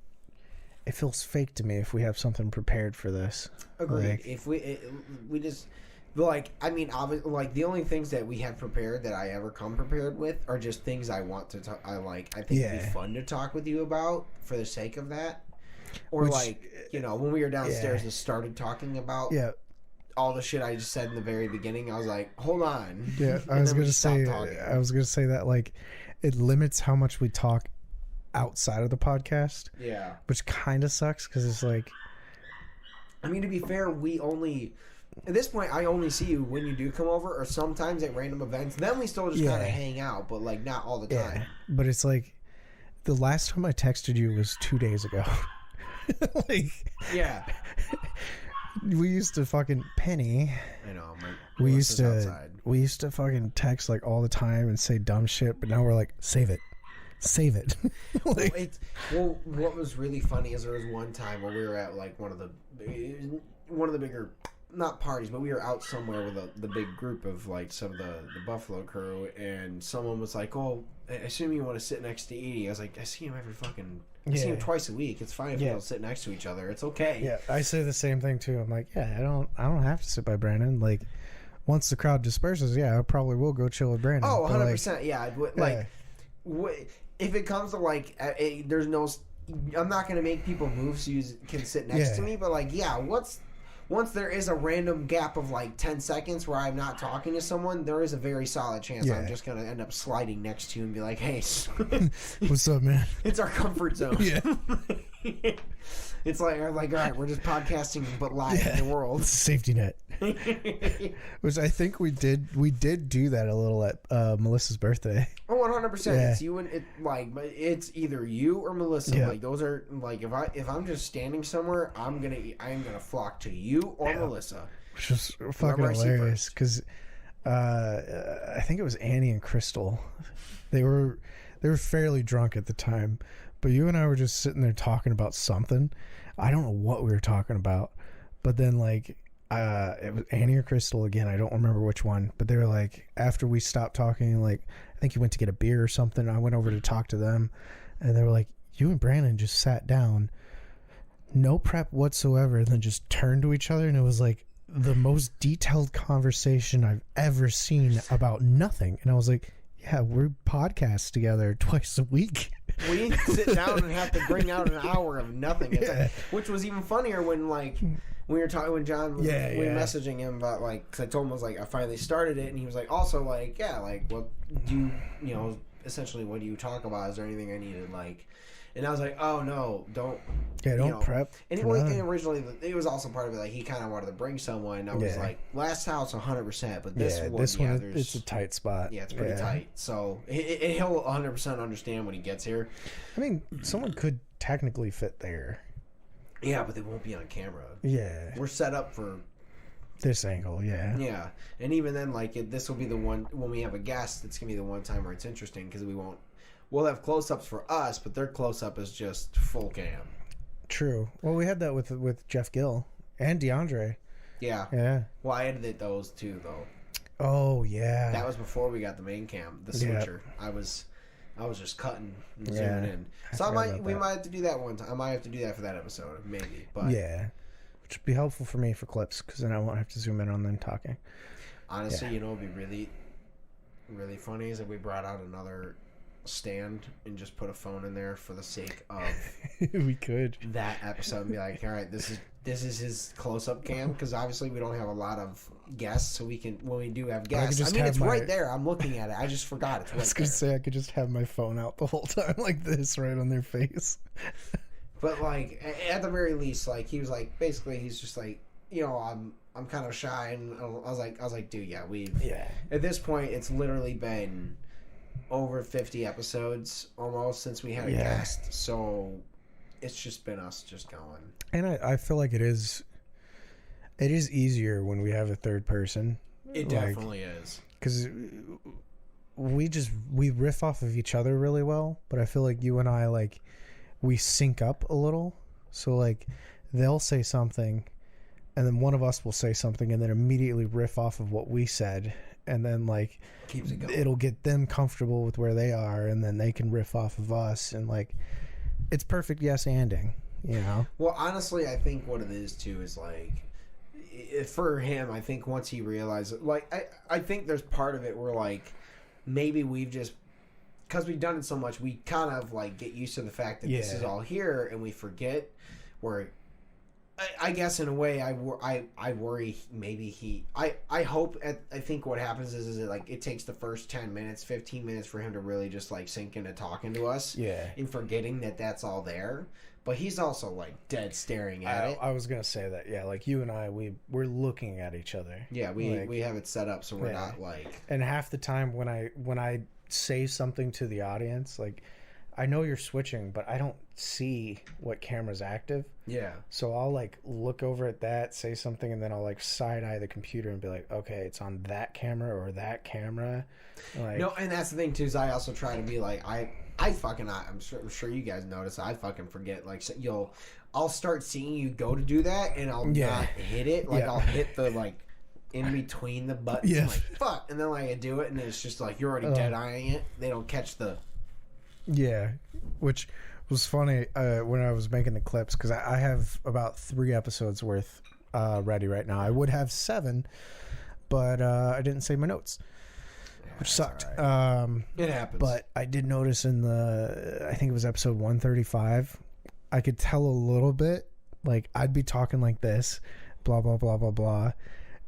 feels fake to me if we have something prepared for this. Agreed. Like, If we just like, I mean, obviously, like the only things that we have prepared that I ever come prepared with are just things I want to talk. I think it'd be fun to talk with you about for the sake of that. Or like, you know, when we were downstairs and started talking about all the shit I just said in the very beginning, I was like, hold on. Yeah, I was gonna say that, like, it limits how much we talk outside of the podcast. Yeah. Which kind of sucks because it's like, I mean, to be fair, at this point, I only see you when you do come over, or sometimes at random events. Then we still just kind of hang out, but like not all the time. Yeah. But it's like, the last time I texted you was 2 days ago. Like, yeah, we used to fucking Penny. I know. We used to fucking text like all the time and say dumb shit, but now we're like, save it. Like, well, what was really funny is there was one time where we were at like one of the bigger, not parties, but we were out somewhere with the big group of like some of the Buffalo crew, and someone was like, "Oh, I assume you want to sit next to Edie." I was like, "I see him I see him twice a week. It's fine if we don't sit next to each other. It's okay." Yeah, I say the same thing too. I'm like, I don't have to sit by Brandon. Like, once the crowd disperses, I probably will go chill with Brandon. Oh, 100%. Yeah, like, if it comes to like, there's no, I'm not gonna make people move so you can sit next to me. But like, once there is a random gap of like 10 seconds where I'm not talking to someone, there is a very solid chance I'm just going to end up sliding next to you and be like, hey, what's up, man? It's our comfort zone. Yeah. It's like all right, we're just podcasting, but live in the world. It's a safety net. Which I think we did do that a little at Melissa's birthday. Oh, 100%. It's you and it. Like, it's either you or Melissa. Yeah. Like, those are like if I'm just standing somewhere, I'm gonna flock to you or Melissa. Which was fucking hilarious because I think it was Annie and Crystal. They were fairly drunk at the time, but you and I were just sitting there talking about something. I don't know what we were talking about, but then like it was Annie or Crystal again. I don't remember which one, but they were like, after we stopped talking, like I think you went to get a beer or something. I went over to talk to them, and they were like, you and Brandon just sat down, no prep whatsoever, and then just turned to each other, and it was like the most detailed conversation I've ever seen about nothing. And I was like, yeah, we podcast together twice a week. We sit down and have to bring out an hour of nothing. It's like, which was even funnier when like we were talking when John was messaging him about like, because I told him I was like, I finally started it, and he was like, also like, yeah, like what do you know essentially what do you talk about? Is there anything I needed like? And I was like, oh no, don't prep. And originally it was also part of it. Like he kind of wanted to bring someone. I was like, last house 100%, but this one, it's a tight spot. Yeah, it's pretty tight. So he'll 100% understand when he gets here. I mean, someone could technically fit there. Yeah, but they won't be on camera. Yeah, we're set up for this angle. Yeah, and even then, like this will be the one when we have a guest. It's gonna be the one time where it's interesting because we'll have close-ups for us, but their close-up is just full cam. True. Well, we had that with Jeff Gill and DeAndre. Yeah. Well, I edited those too, though. Oh yeah. That was before we got the main cam, the switcher. I was just cutting and zooming in. So we might have to do that one time. I might have to do that for that episode, maybe. But which would be helpful for me for clips because then I won't have to zoom in on them talking. Honestly, you know, it'd be really, really funny is if we brought out another stand and just put a phone in there for the sake of we could that episode and be like, all right, this is his close-up cam, because obviously we don't have a lot of guests, so we can, when we do have guests, it's right there, I'm looking at it, I just forgot it's right there. I was gonna say I could just have my phone out the whole time like this right on their face. But like at the very least, like he was like, basically he's just like, you know, I'm kind of shy, and I was like dude, at this point it's literally been over 50 episodes almost since we had a guest, so it's just been us just going. And I feel like it is easier when we have a third person. It definitely is, because we riff off of each other really well, but I feel like you and I, like, we sync up a little, so like they'll say something and then one of us will say something and then immediately riff off of what we said, and then like keeps it going. It'll get them comfortable with where they are, and then they can riff off of us, and like it's perfect yes-anding, you know. Well, honestly, I think what it is too is like, for him, I think once he realizes, like, I think there's part of it where like maybe we've just, because we've done it so much, we kind of like get used to the fact that this is all here, and we forget where. I guess in a way I worry maybe I hope I think what happens is it like it takes the first 10 minutes 15 minutes for him to really just like sink into talking to us and forgetting that that's all there, but he's also like dead staring at it. I was gonna say that like you and I we're looking at each other, we have it set up so we're not like, and half the time when I say something to the audience, like I know you're switching, but I don't see what camera's active. Yeah. So I'll like look over at that, say something, and then I'll like side eye the computer and be like, okay, it's on that camera or that camera. Like, no, and that's the thing too, is I also try to be like, I'm sure you guys notice, I fucking forget, like I'll start seeing you go to do that and I'll not hit it. Like I'll hit the like in between the buttons. I'm like, fuck, and then like I do it and it's just like you're already dead eyeing it. They don't catch the which was funny when I was making the clips, because I have about 3 episodes worth ready right now. I would have 7, but I didn't save my notes, which sucked. Right. It happens. But I did notice in I think it was episode 135, I could tell a little bit, like I'd be talking like this, blah, blah, blah, blah, blah,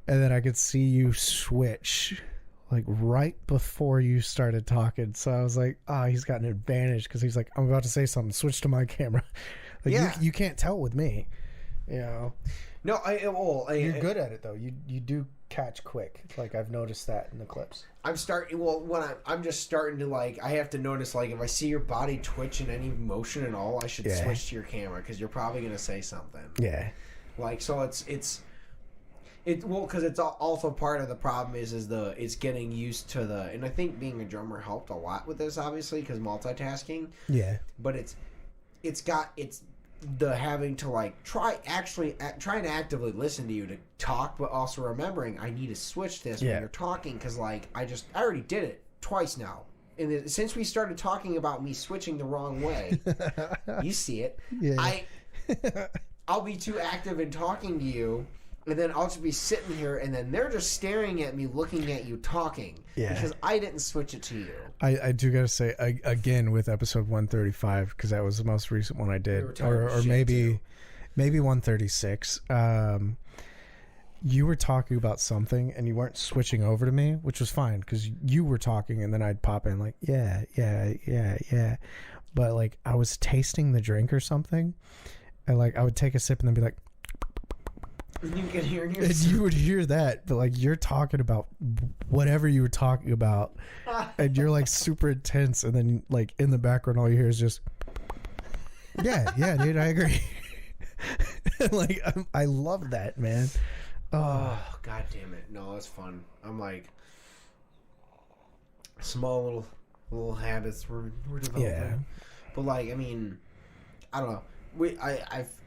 and then I could see you switch like right before you started talking. So I was like, he's got an advantage, because he's like, I'm about to say something, switch to my camera. Like, Yeah. you can't tell with me. You know. No, You're good at it though. You do catch quick. Like I've noticed that in the clips. I'm starting. Well, when I'm just starting to like, I have to notice like if I see your body twitch in any motion at all, I should switch to your camera because you're probably gonna say something. Yeah. Like so, it's because it's also part of the problem is it's getting used to and I think being a drummer helped a lot with this obviously because multitasking. Yeah. But it's the having to like trying to actively listen to you to talk, but also remembering I need to switch this when you're talking because like I already did it twice now, and since we started talking about me switching the wrong way, you see it. Yeah. I'll be too active in talking to you, and then I'll just be sitting here, and then they're just staring at me, looking at you talking, because I didn't switch it to you. I do gotta say again with episode 135 because that was the most recent one I did, or maybe 136. You were talking about something and you weren't switching over to me, which was fine because you were talking and then I'd pop in like yeah, but like I was tasting the drink or something, and like I would take a sip and then be like. You could hear yourself. And you would hear that, but like you're talking about whatever you were talking about, and you're like super intense, and then like in the background, all you hear is just, yeah, dude, I agree. Like I love that, man. Oh, god damn it! No, it's fun. I'm like small little habits we're developing. Yeah. But like, I mean, I don't know.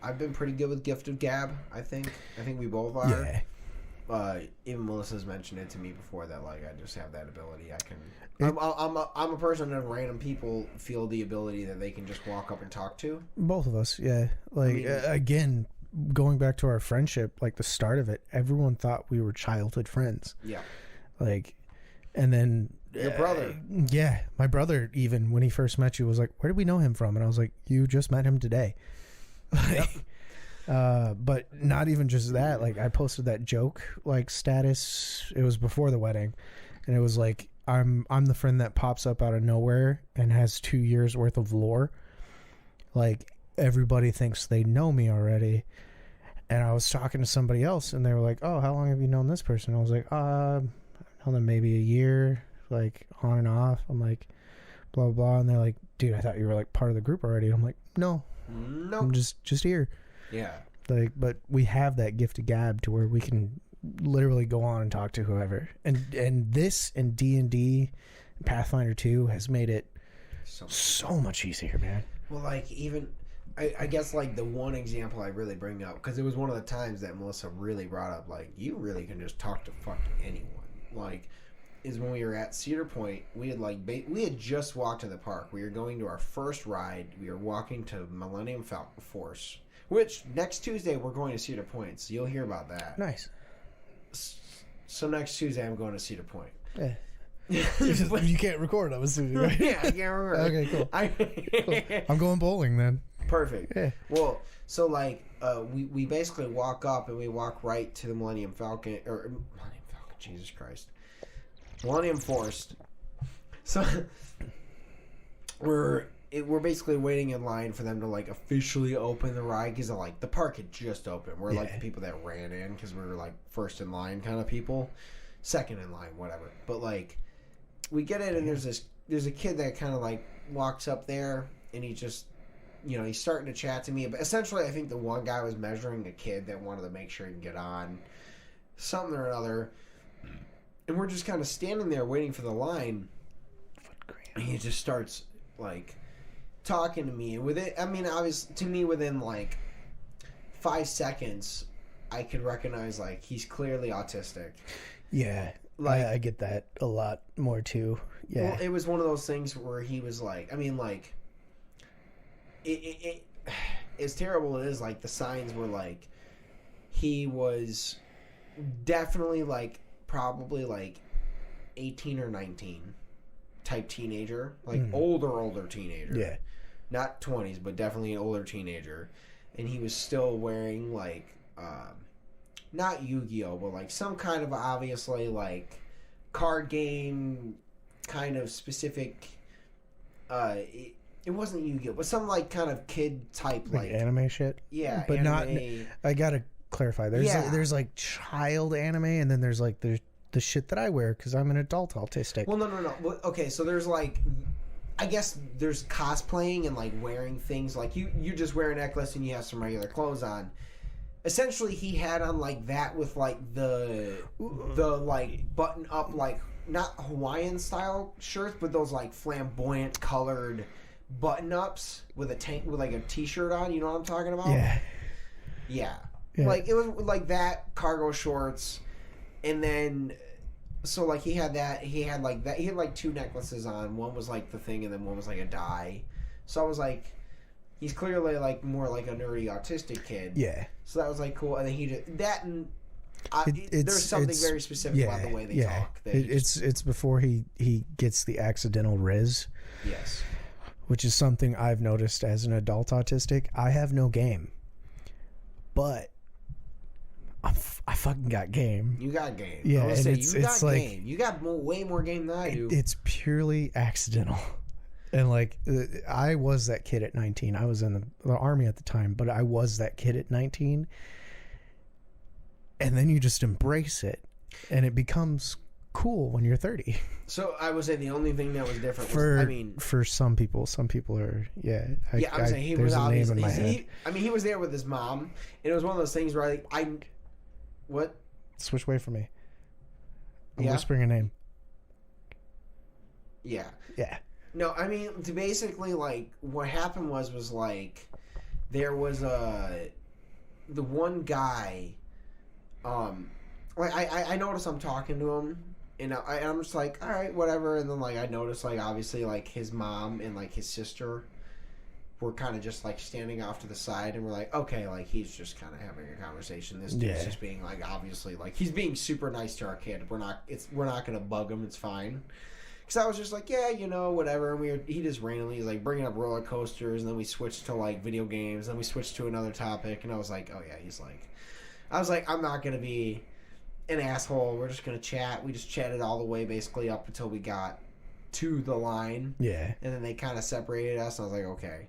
I've been pretty good with gift of gab. I think we both are. Yeah. Even Melissa's mentioned it to me before that like I just have that ability. I'm a person that random people feel the ability that they can just walk up and talk to. Both of us, yeah. Like I mean, again, going back to our friendship, like the start of it, everyone thought we were childhood friends. Yeah. Like, and then your brother. Yeah, my brother even when he first met you was like, "Where did we know him from?" And I was like, "You just met him today." Like, but not even just that. Like I posted that joke like status. It was before the wedding, and it was like I'm the friend that pops up out of nowhere and has 2 years worth of lore. Like everybody thinks they know me already, and I was talking to somebody else, and they were like, "Oh, how long have you known this person?" I was like, I've known them maybe a year, like on and off." I'm like, blah blah blah, and they're like, "Dude, I thought you were like part of the group already." I'm like, "No." Nope. I'm just here. Yeah. Like, but we have that gift of gab to where we can literally go on and talk to whoever. And this and D&D, Pathfinder 2 has made it so much easier, man. Well, like even I guess like the one example I really bring up because it was one of the times that Melissa really brought up like you really can just talk to fucking anyone. Like. Is when we were at Cedar Point, we had just walked to the park. We were going to our first ride. We were walking to Millennium Falcon Force, which next Tuesday we're going to Cedar Point, so you'll hear about that. Nice. So next Tuesday I'm going to Cedar Point. Yeah. You can't record, I'm assuming, right? Yeah, I can't record. Okay, cool. I'm going bowling then. Perfect. Yeah. Well, so like we basically walk up and we walk right to the Millennium Falcon, Jesus Christ. Millennium Forest. So we're basically waiting in line for them to like officially open the ride because like the park had just opened. We're like the people that ran in because we were like first in line kind of people, second in line, whatever. But like we get in and there's a kid that kind of like walks up there and he just he's starting to chat to me. But essentially, I think the one guy was measuring a kid that wanted to make sure he can get on something or another. And we're just kind of standing there waiting for the line. And he just starts, like, talking to me. And obviously, to me, within, like, 5 seconds, I could recognize, like, he's clearly autistic. Yeah. Like, I get that a lot more, too. Yeah. Well, it was one of those things where he was, like, as terrible as it is, like, the signs were, like, he was definitely, like, probably like 18 or 19 type teenager, like older teenager. Yeah. Not 20s, but definitely an older teenager. And he was still wearing like not Yu-Gi-Oh, but like some kind of obviously like card game kind of specific It wasn't Yu-Gi-Oh, but some like kind of kid type like anime shit. Yeah, but anime. not. I gotta clarify. There's like child anime, and then there's like the shit that I wear because I'm an adult autistic. Well, no. Well, okay, so there's like, I guess there's cosplaying and like wearing things like you just wear a necklace and you have some regular clothes on. Essentially, he had on like that with like the like button up like not Hawaiian style shirts, but those like flamboyant colored button ups with a tank with like a t-shirt on. You know what I'm talking about? Yeah. Like it was like that, cargo shorts, and then so like he had that. He had like that. He had like two necklaces on. One was like the thing, and then one was like a die. So I was like, he's clearly like more like a nerdy autistic kid. Yeah. So that was like cool, and then he did that, and there's something very specific about the way they talk. It's before he gets the accidental riz. Yes. Which is something I've noticed as an adult autistic. I have no game, but I fucking got game. You got game. Yeah, and it's like game. You got way more game than I do. It's purely accidental. And like I was that kid at 19. I was in the army at the time, but I was that kid at 19. And then you just embrace it, and it becomes cool when you're 30. So I would say the only thing that was different was, for some people are I'm saying he was obviously he was there with his mom, and it was one of those things where what? Switch away from me. I'm whispering a name. Yeah. Yeah. No, I mean, basically, like, what happened was like, there was the one guy, like, I noticed I'm talking to him, and I'm just like, all right, whatever, and then, like, I noticed, like, obviously, like, his mom and, like, his sister were kind of just, like, standing off to the side, and we're like, okay, like, he's just kind of having a conversation. This dude's just being, like, obviously, like, he's being super nice to our kid. We're not gonna bug him, it's fine. Because I was just like, yeah, you know, whatever. And he just randomly was like bringing up roller coasters, and then we switched to like video games, then we switched to another topic, and I was like, oh yeah, I was like, I'm not gonna be an asshole. We're just gonna chat. We just chatted all the way basically up until we got to the line. Yeah. And then they kind of separated us, and I was like, okay.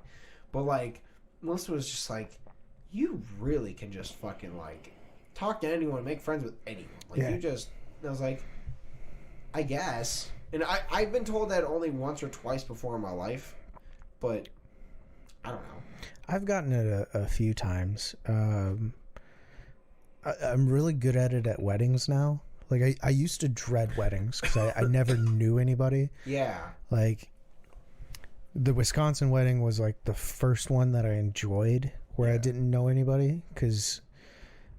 But like, Melissa was just like, you really can just fucking like talk to anyone, make friends with anyone. Like I was like, I guess. And I've been told that only once or twice before in my life, but I don't know. I've gotten it a few times. I'm really good at it at weddings now. Like, I used to dread weddings because I never knew anybody. Yeah. Like, the Wisconsin wedding was, like, the first one that I enjoyed where I didn't know anybody because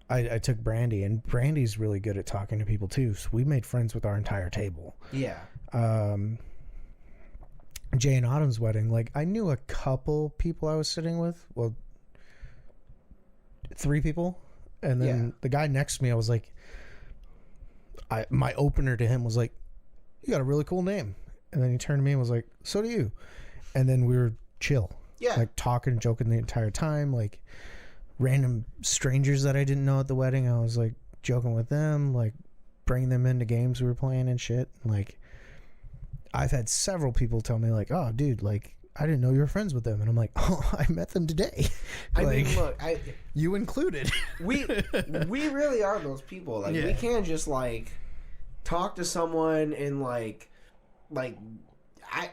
I took Brandy, and Brandy's really good at talking to people, too. So we made friends with our entire table. Yeah. Jay and Autumn's wedding, like, I knew a couple people I was sitting with. Well, 3 people. And then the guy next to me, I was like, my opener to him was like, you got a really cool name. And then he turned to me and was like, so do you. And then we were chill. Yeah. Like, talking and joking the entire time. Like, random strangers that I didn't know at the wedding, I was, like, joking with them, like, bringing them into games we were playing and shit. Like, I've had several people tell me, like, oh, dude, like, I didn't know you were friends with them. And I'm like, oh, I met them today. I mean, look, you included. we really are those people. Like, we can't just, like, talk to someone and, like, I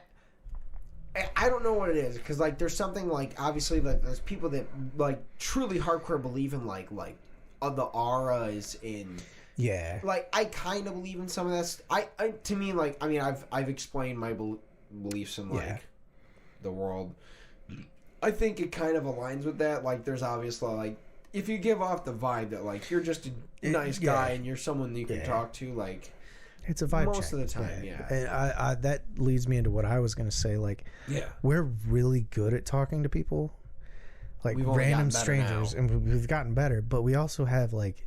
don't know what it is. Because, like, there's something, like, obviously, like, there's people that, like, truly hardcore believe in, like the auras in... Yeah. Like, I kind of believe in some of that. To me, like, I mean, I've explained my beliefs in, like, the world. I think it kind of aligns with that. Like, there's obviously, like, if you give off the vibe that, like, you're just a nice guy and you're someone that you can talk to, like... It's a vibe most of the time, And I that leads me into what I was going to say. Like, we're really good at talking to people. Like, random strangers. Now. And we've gotten better. But we also have, like...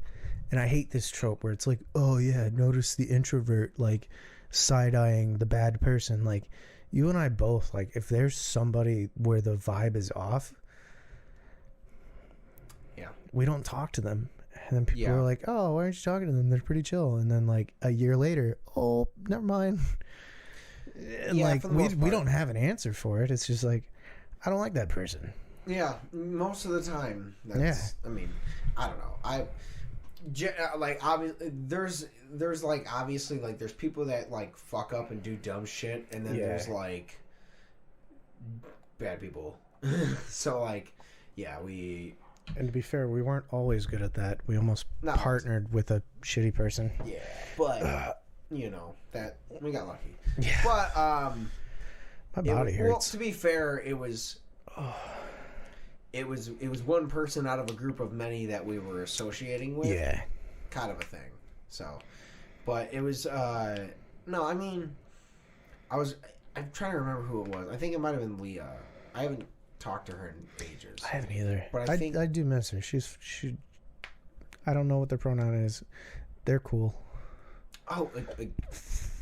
And I hate this trope where it's like, oh, yeah, notice the introvert, like, side-eyeing the bad person. Like, you and I both, like, if there's somebody where the vibe is off, we don't talk to them. And then people are like, oh, why aren't you talking to them? They're pretty chill. And then, like, a year later, oh, never mind. And, like, we don't have an answer for it. It's just like... I don't like that person. Yeah, most of the time. That's, I mean, I don't know. Like, obviously, there's like, obviously, like, there's people that, like, fuck up and do dumb shit, and then there's, like, bad people. So, like, yeah, And to be fair, we weren't always good at that. We almost partnered with a shitty person. Yeah, but, you know, that, we got lucky. Yeah. But, my body hurts. Well, to be fair, it was one person out of a group of many that we were associating with. Yeah. Kind of a thing. So, but it was, no, I mean, I'm trying to remember who it was. I think it might have been Leah. I haven't talked to her in ages. I haven't either. But I do miss her. She I don't know what their pronoun is. They're cool. Oh,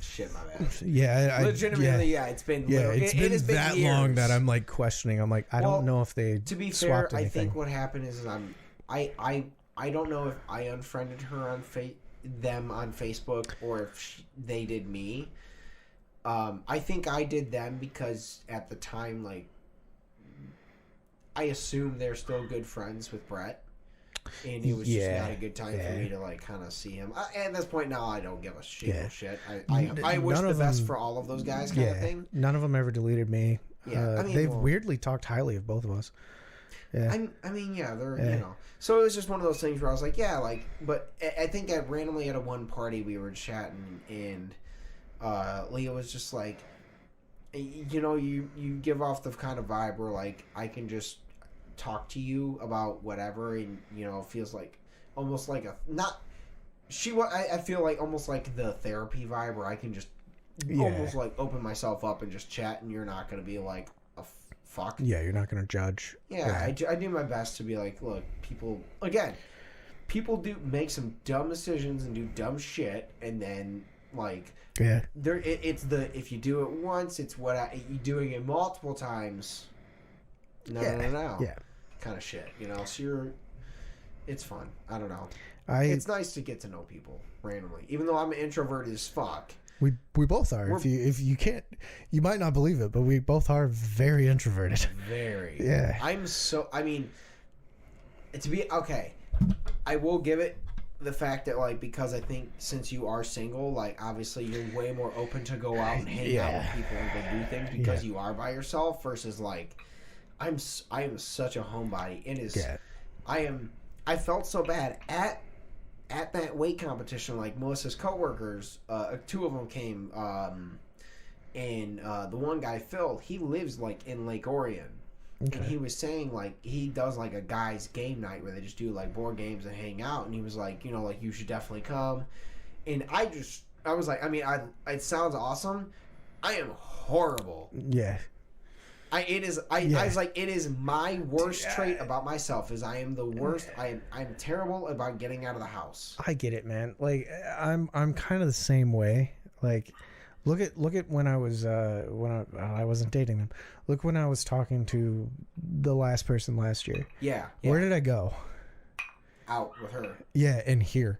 shit, my bad. Yeah, legitimately, yeah. It's been it's been that years. long that I'm like questioning. I'm like, I don't know if they. To be fair, I think what happened is I don't know if I unfriended her on them on Facebook or if they did me. I think I did them because at the time, like, I assume they're still good friends with Brett. And it was just not a good time for me to, like, kind of see him. At this point now, I don't give a shit. I wish the best for all of those guys, kind of thing. None of them ever deleted me. Yeah, I mean, they've weirdly talked highly of both of us. Yeah. I mean, yeah, they're, you know. So it was just one of those things where I was like, yeah, like, but I think randomly at a one party we were chatting, and Leah was just like, you know, you give off the kind of vibe where, like, I can just talk to you about whatever, and, you know, it feels like almost like I feel like almost like the therapy vibe where I can just almost like open myself up and just chat, and you're not going to be like a fuck. Yeah, you're not going to judge. Yeah, I do my best to be like, look, people do make some dumb decisions and do dumb shit, and then, like, it's the, if you do it once, it's you doing it multiple times. No. Yeah. Kind of shit, you know. So it's fun. I don't know. It's nice to get to know people randomly, even though I'm introverted as fuck. We both are. If you can't, you might not believe it, but we both are very introverted. Very. Yeah. I mean, to be okay, I will give it the fact that, like, because I think since you are single, like, obviously you're way more open to go out and hang out with people and go do things because you are by yourself versus, like, I am such a homebody. It is. Yeah. I felt so bad at that weight competition. Like, Melissa's coworkers, two of them came, and the one guy, Phil, he lives, like, in Lake Orion. Okay. And he was saying, like, he does, like, a guy's game night where they just do, like, board games and hang out. And he was like, you know, like, you should definitely come. And I was like, I mean, it sounds awesome. I am horrible. Yeah. I was like, it is my worst trait about myself is I am the worst. I'm terrible about getting out of the house. I get it, man. Like, I'm kind of the same way. Like, look at when I was I wasn't dating them. Look when I was talking to the last person last year. Yeah. Where did I go? Out with her. Yeah, and here.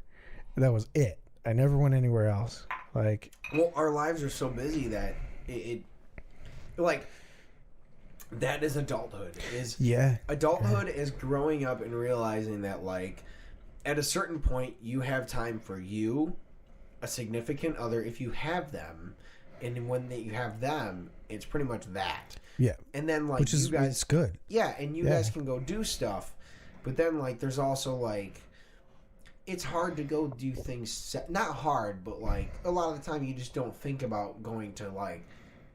That was it. I never went anywhere else. Like, well, our lives are so busy that it like, that is adulthood. Adulthood is growing up and realizing that, like, at a certain point you have time for you, a significant other, if you have them, and when you have them, it's pretty much that. Yeah. And then, like, which is, you guys, it's good. Yeah, and you guys can go do stuff, but then, like, there's also, like, it's hard to go do things. Not hard, but, like, a lot of the time you just don't think about going to, like,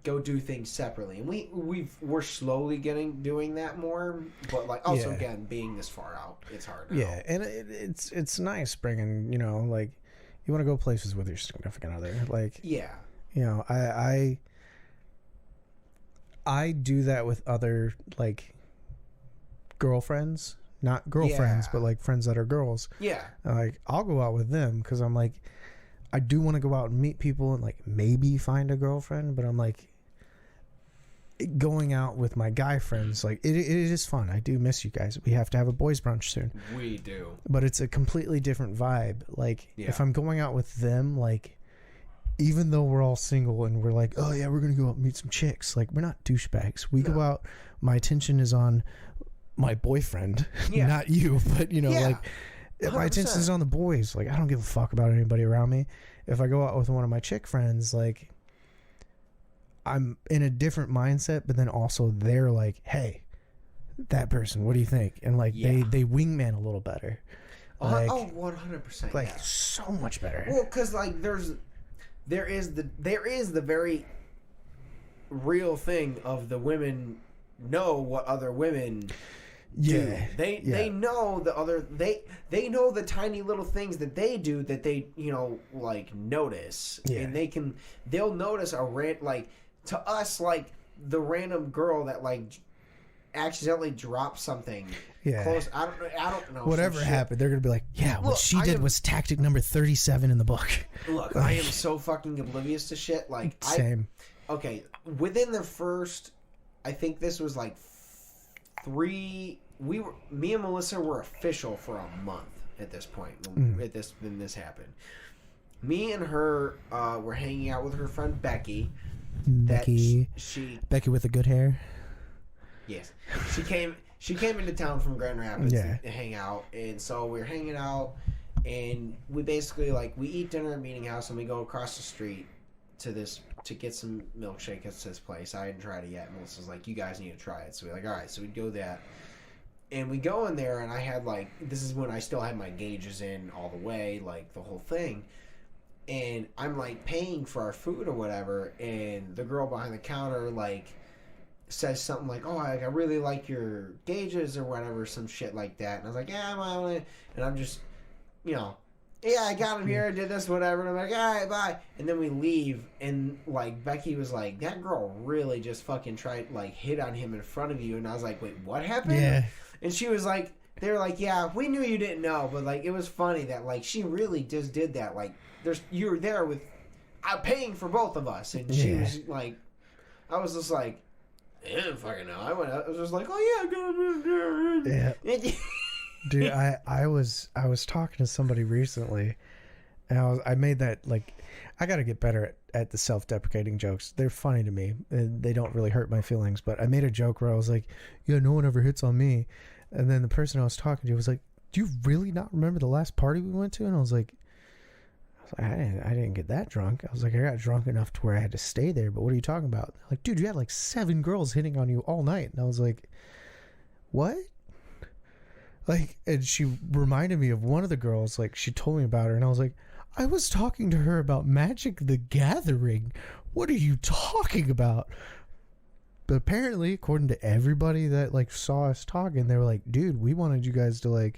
go do things separately, and we're slowly doing that more, but, like, also again, being this far out, it's hard now. And it's nice bringing, you know, like, you want to go places with your significant other, like, you know, I do that with other, like, girlfriends, not girlfriends, but, like, friends that are girls. Like, I'll go out with them because I'm like, I do want to go out and meet people and, like, maybe find a girlfriend, but I'm like, going out with my guy friends, like, it is fun. I do miss you guys. We have to have a boys brunch soon. We do. But it's a completely different vibe. Like, if I'm going out with them, like, even though we're all single and we're like, oh yeah, we're gonna go out and meet some chicks. Like, we're not douchebags. We go out. My attention is on my boyfriend, not you. But like, 100%. My attention is on the boys. Like, I don't give a fuck about anybody around me. If I go out with one of my chick friends, like, I'm in a different mindset. But then also they're like, hey, that person, what do you think? And like they wingman a little better. Like, 100%. Like so much better. Well, because like there is the very real thing of the women know what other women do. They know they know the tiny little things that they do that they like notice, and they'll notice like to us, like the random girl that like accidentally dropped something close. I don't know. Whatever happened, they're gonna be like, yeah, what she did was tactic number 37 in the book. Look, I am so fucking oblivious to shit. Like, same. Okay, within the first, I think this was like 3. Me and Melissa were official for a month at this point. When this happened, me and her were hanging out with her friend Becky. Becky with the good hair. Yes, she came into town from Grand Rapids to hang out, and so we were hanging out, and we basically we eat dinner at Meeting House, and we go across the street to get some milkshake at this place. I hadn't tried it yet. Melissa's like, you guys need to try it. So we're like, all right. So we do that, and we go in there, and I had this is when I still had my gauges in all the way, like the whole thing. And I'm like paying for our food or whatever, and the girl behind the counter says something like, oh, I really like your gauges or whatever, some shit like that. And I was like, yeah, I'm on it. And I'm just, I got him here, I did this, whatever. And I'm like, all right, bye. And then we leave, and Becky was like, that girl really just fucking tried hit on him in front of you. And I was like, wait, what happened? Yeah. And she was like, they were like, yeah, we knew you didn't know, but it was funny that she really just did that. You were there with, I'm paying for both of us. And she was like, I was just like, I didn't fucking know. I was just like, oh yeah, yeah. Dude, I was talking to somebody recently, and I made that I got to get better at the self-deprecating jokes. They're funny to me. They don't really hurt my feelings. But I made a joke where I was like, yeah, no one ever hits on me. And then the person I was talking to was like, do you really not remember the last party we went to? And I was like, I didn't get that drunk. I was like, I got drunk enough to where I had to stay there, but what are you talking about? They're like, dude, you had 7 girls hitting on you all night. And I was like, what? And she reminded me of one of the girls, she told me about her, and I was like, I was talking to her about Magic the Gathering. What are you talking about? But apparently, according to everybody that saw us talking, they were like, dude, we wanted you guys to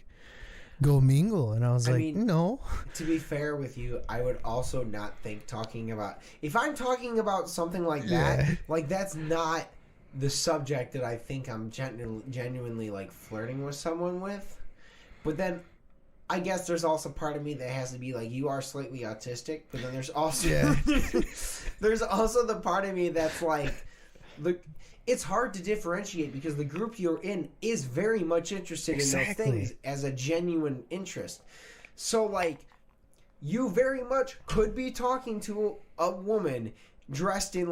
go mingle. And I was no. To be fair with you, I would also not think talking about, if I'm talking about something like that, that's not the subject that I think I'm genuinely flirting with someone with. But then I guess there's also part of me that has to be you are slightly autistic, but then there's also there's also the part of me that's it's hard to differentiate because the group you're in is very much interested in those things as a genuine interest. So you very much could be talking to a woman dressed in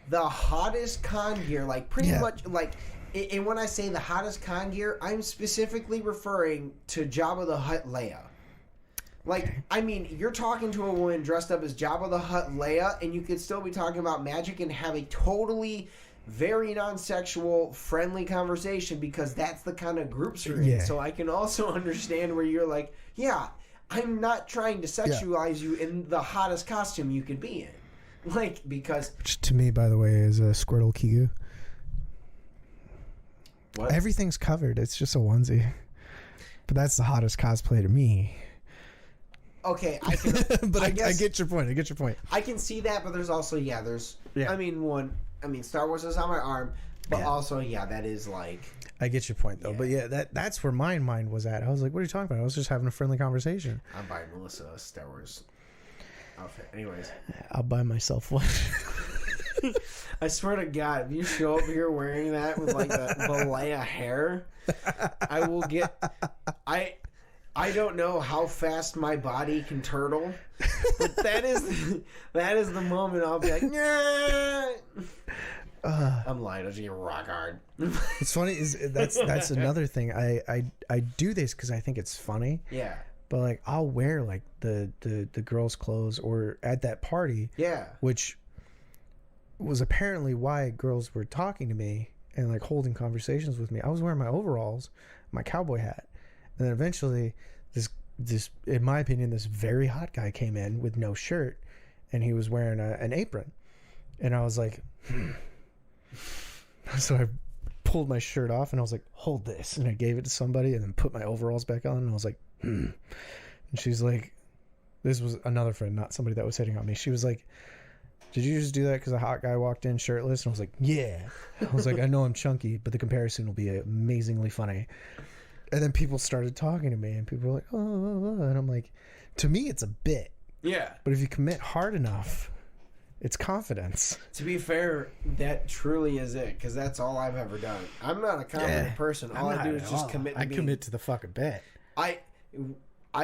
the hottest con gear, pretty much and when I say the hottest con gear, I'm specifically referring to Jabba the Hutt Leia. I mean, you're talking to a woman dressed up as Jabba the Hutt Leia, and you could still be talking about magic and have a totally very non-sexual, friendly conversation because that's the kind of groups you're in. So I can also understand where you're like, yeah, I'm not trying to sexualize you in the hottest costume you could be in. Because... Which to me, by the way, is a Squirtle Kigu. What? Everything's covered. It's just a onesie. But that's the hottest cosplay to me. Okay, I can... but I get your point. I can see that, but there's also, I mean, Star Wars is on my arm, but also, that is I get your point, though. But that's where my mind was at. I was like, what are you talking about? I was just having a friendly conversation. I'm buying Melissa a Star Wars outfit. Anyways. I'll buy myself one. I swear to God, if you show up here wearing that with the Leia hair, I will get... I I don't know how fast my body can turtle, but that is the moment I'll be like, yeah. I'm lying. I'll just get rock hard. It's funny is that's another thing. I do this because I think it's funny. Yeah. But like I'll wear like the girls' clothes or at that party. Yeah. Which was apparently why girls were talking to me and like holding conversations with me. I was wearing my overalls, my cowboy hat, and then eventually this in my opinion this very hot guy came in with no shirt, and he was wearing an apron, and I was like. So I pulled my shirt off and I was like, hold this, and I gave it to somebody and then put my overalls back on and I was like, and she's like, this was another friend, not somebody that was hitting on me. She was like, did you just do that because a hot guy walked in shirtless? And I was like, yeah. I was like, I know I'm chunky, but the comparison will be amazingly funny. And then people started talking to me and people were like, oh, and I'm like, to me it's a bit. Yeah. But if you commit hard enough, it's confidence. To be fair, that truly is it, because that's all I've ever done. I'm not a confident person. All I do is just commit to commit to the fucking bet. I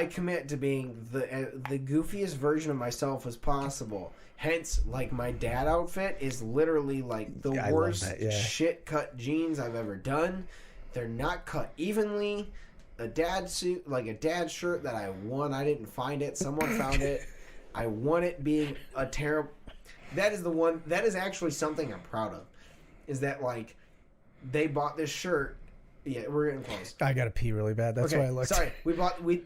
commit to being the goofiest version of myself as possible. Hence, like, my dad outfit is literally like the worst shit cut jeans I've ever done. They're not cut evenly. A dad suit, like a dad shirt that I won. I didn't find it. Someone found it. I won it being a terrible... That is actually something I'm proud of. Is that, like, they bought this shirt. Yeah, we're getting close. I gotta pee really bad. That's why I looked. Sorry,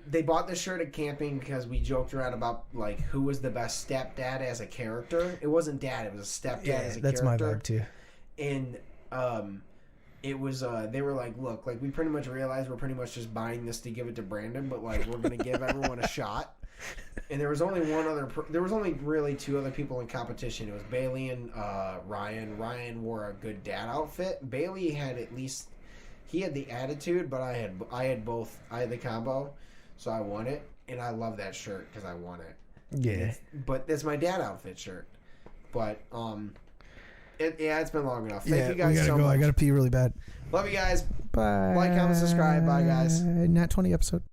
they bought this shirt at camping because we joked around about, like, who was the best stepdad as a character. It wasn't dad, it was a stepdad as a character. That's my vibe too. And it was they were like, look, like, we pretty much realized we're pretty much just buying this to give it to Brandon, but, like, we're gonna give everyone a shot. And there was only there was only really two other people in competition. It was Bailey and Ryan. Ryan wore a good dad outfit. Bailey had he had the attitude, but I had both. I had the combo, so I won it, and I love that shirt because I won it. Yeah. But that's my dad outfit shirt. But it's been long enough. Thank you guys so much. I gotta pee really bad. Love you guys. Bye. Like, comment, subscribe. Bye, guys. Nat 20 episode.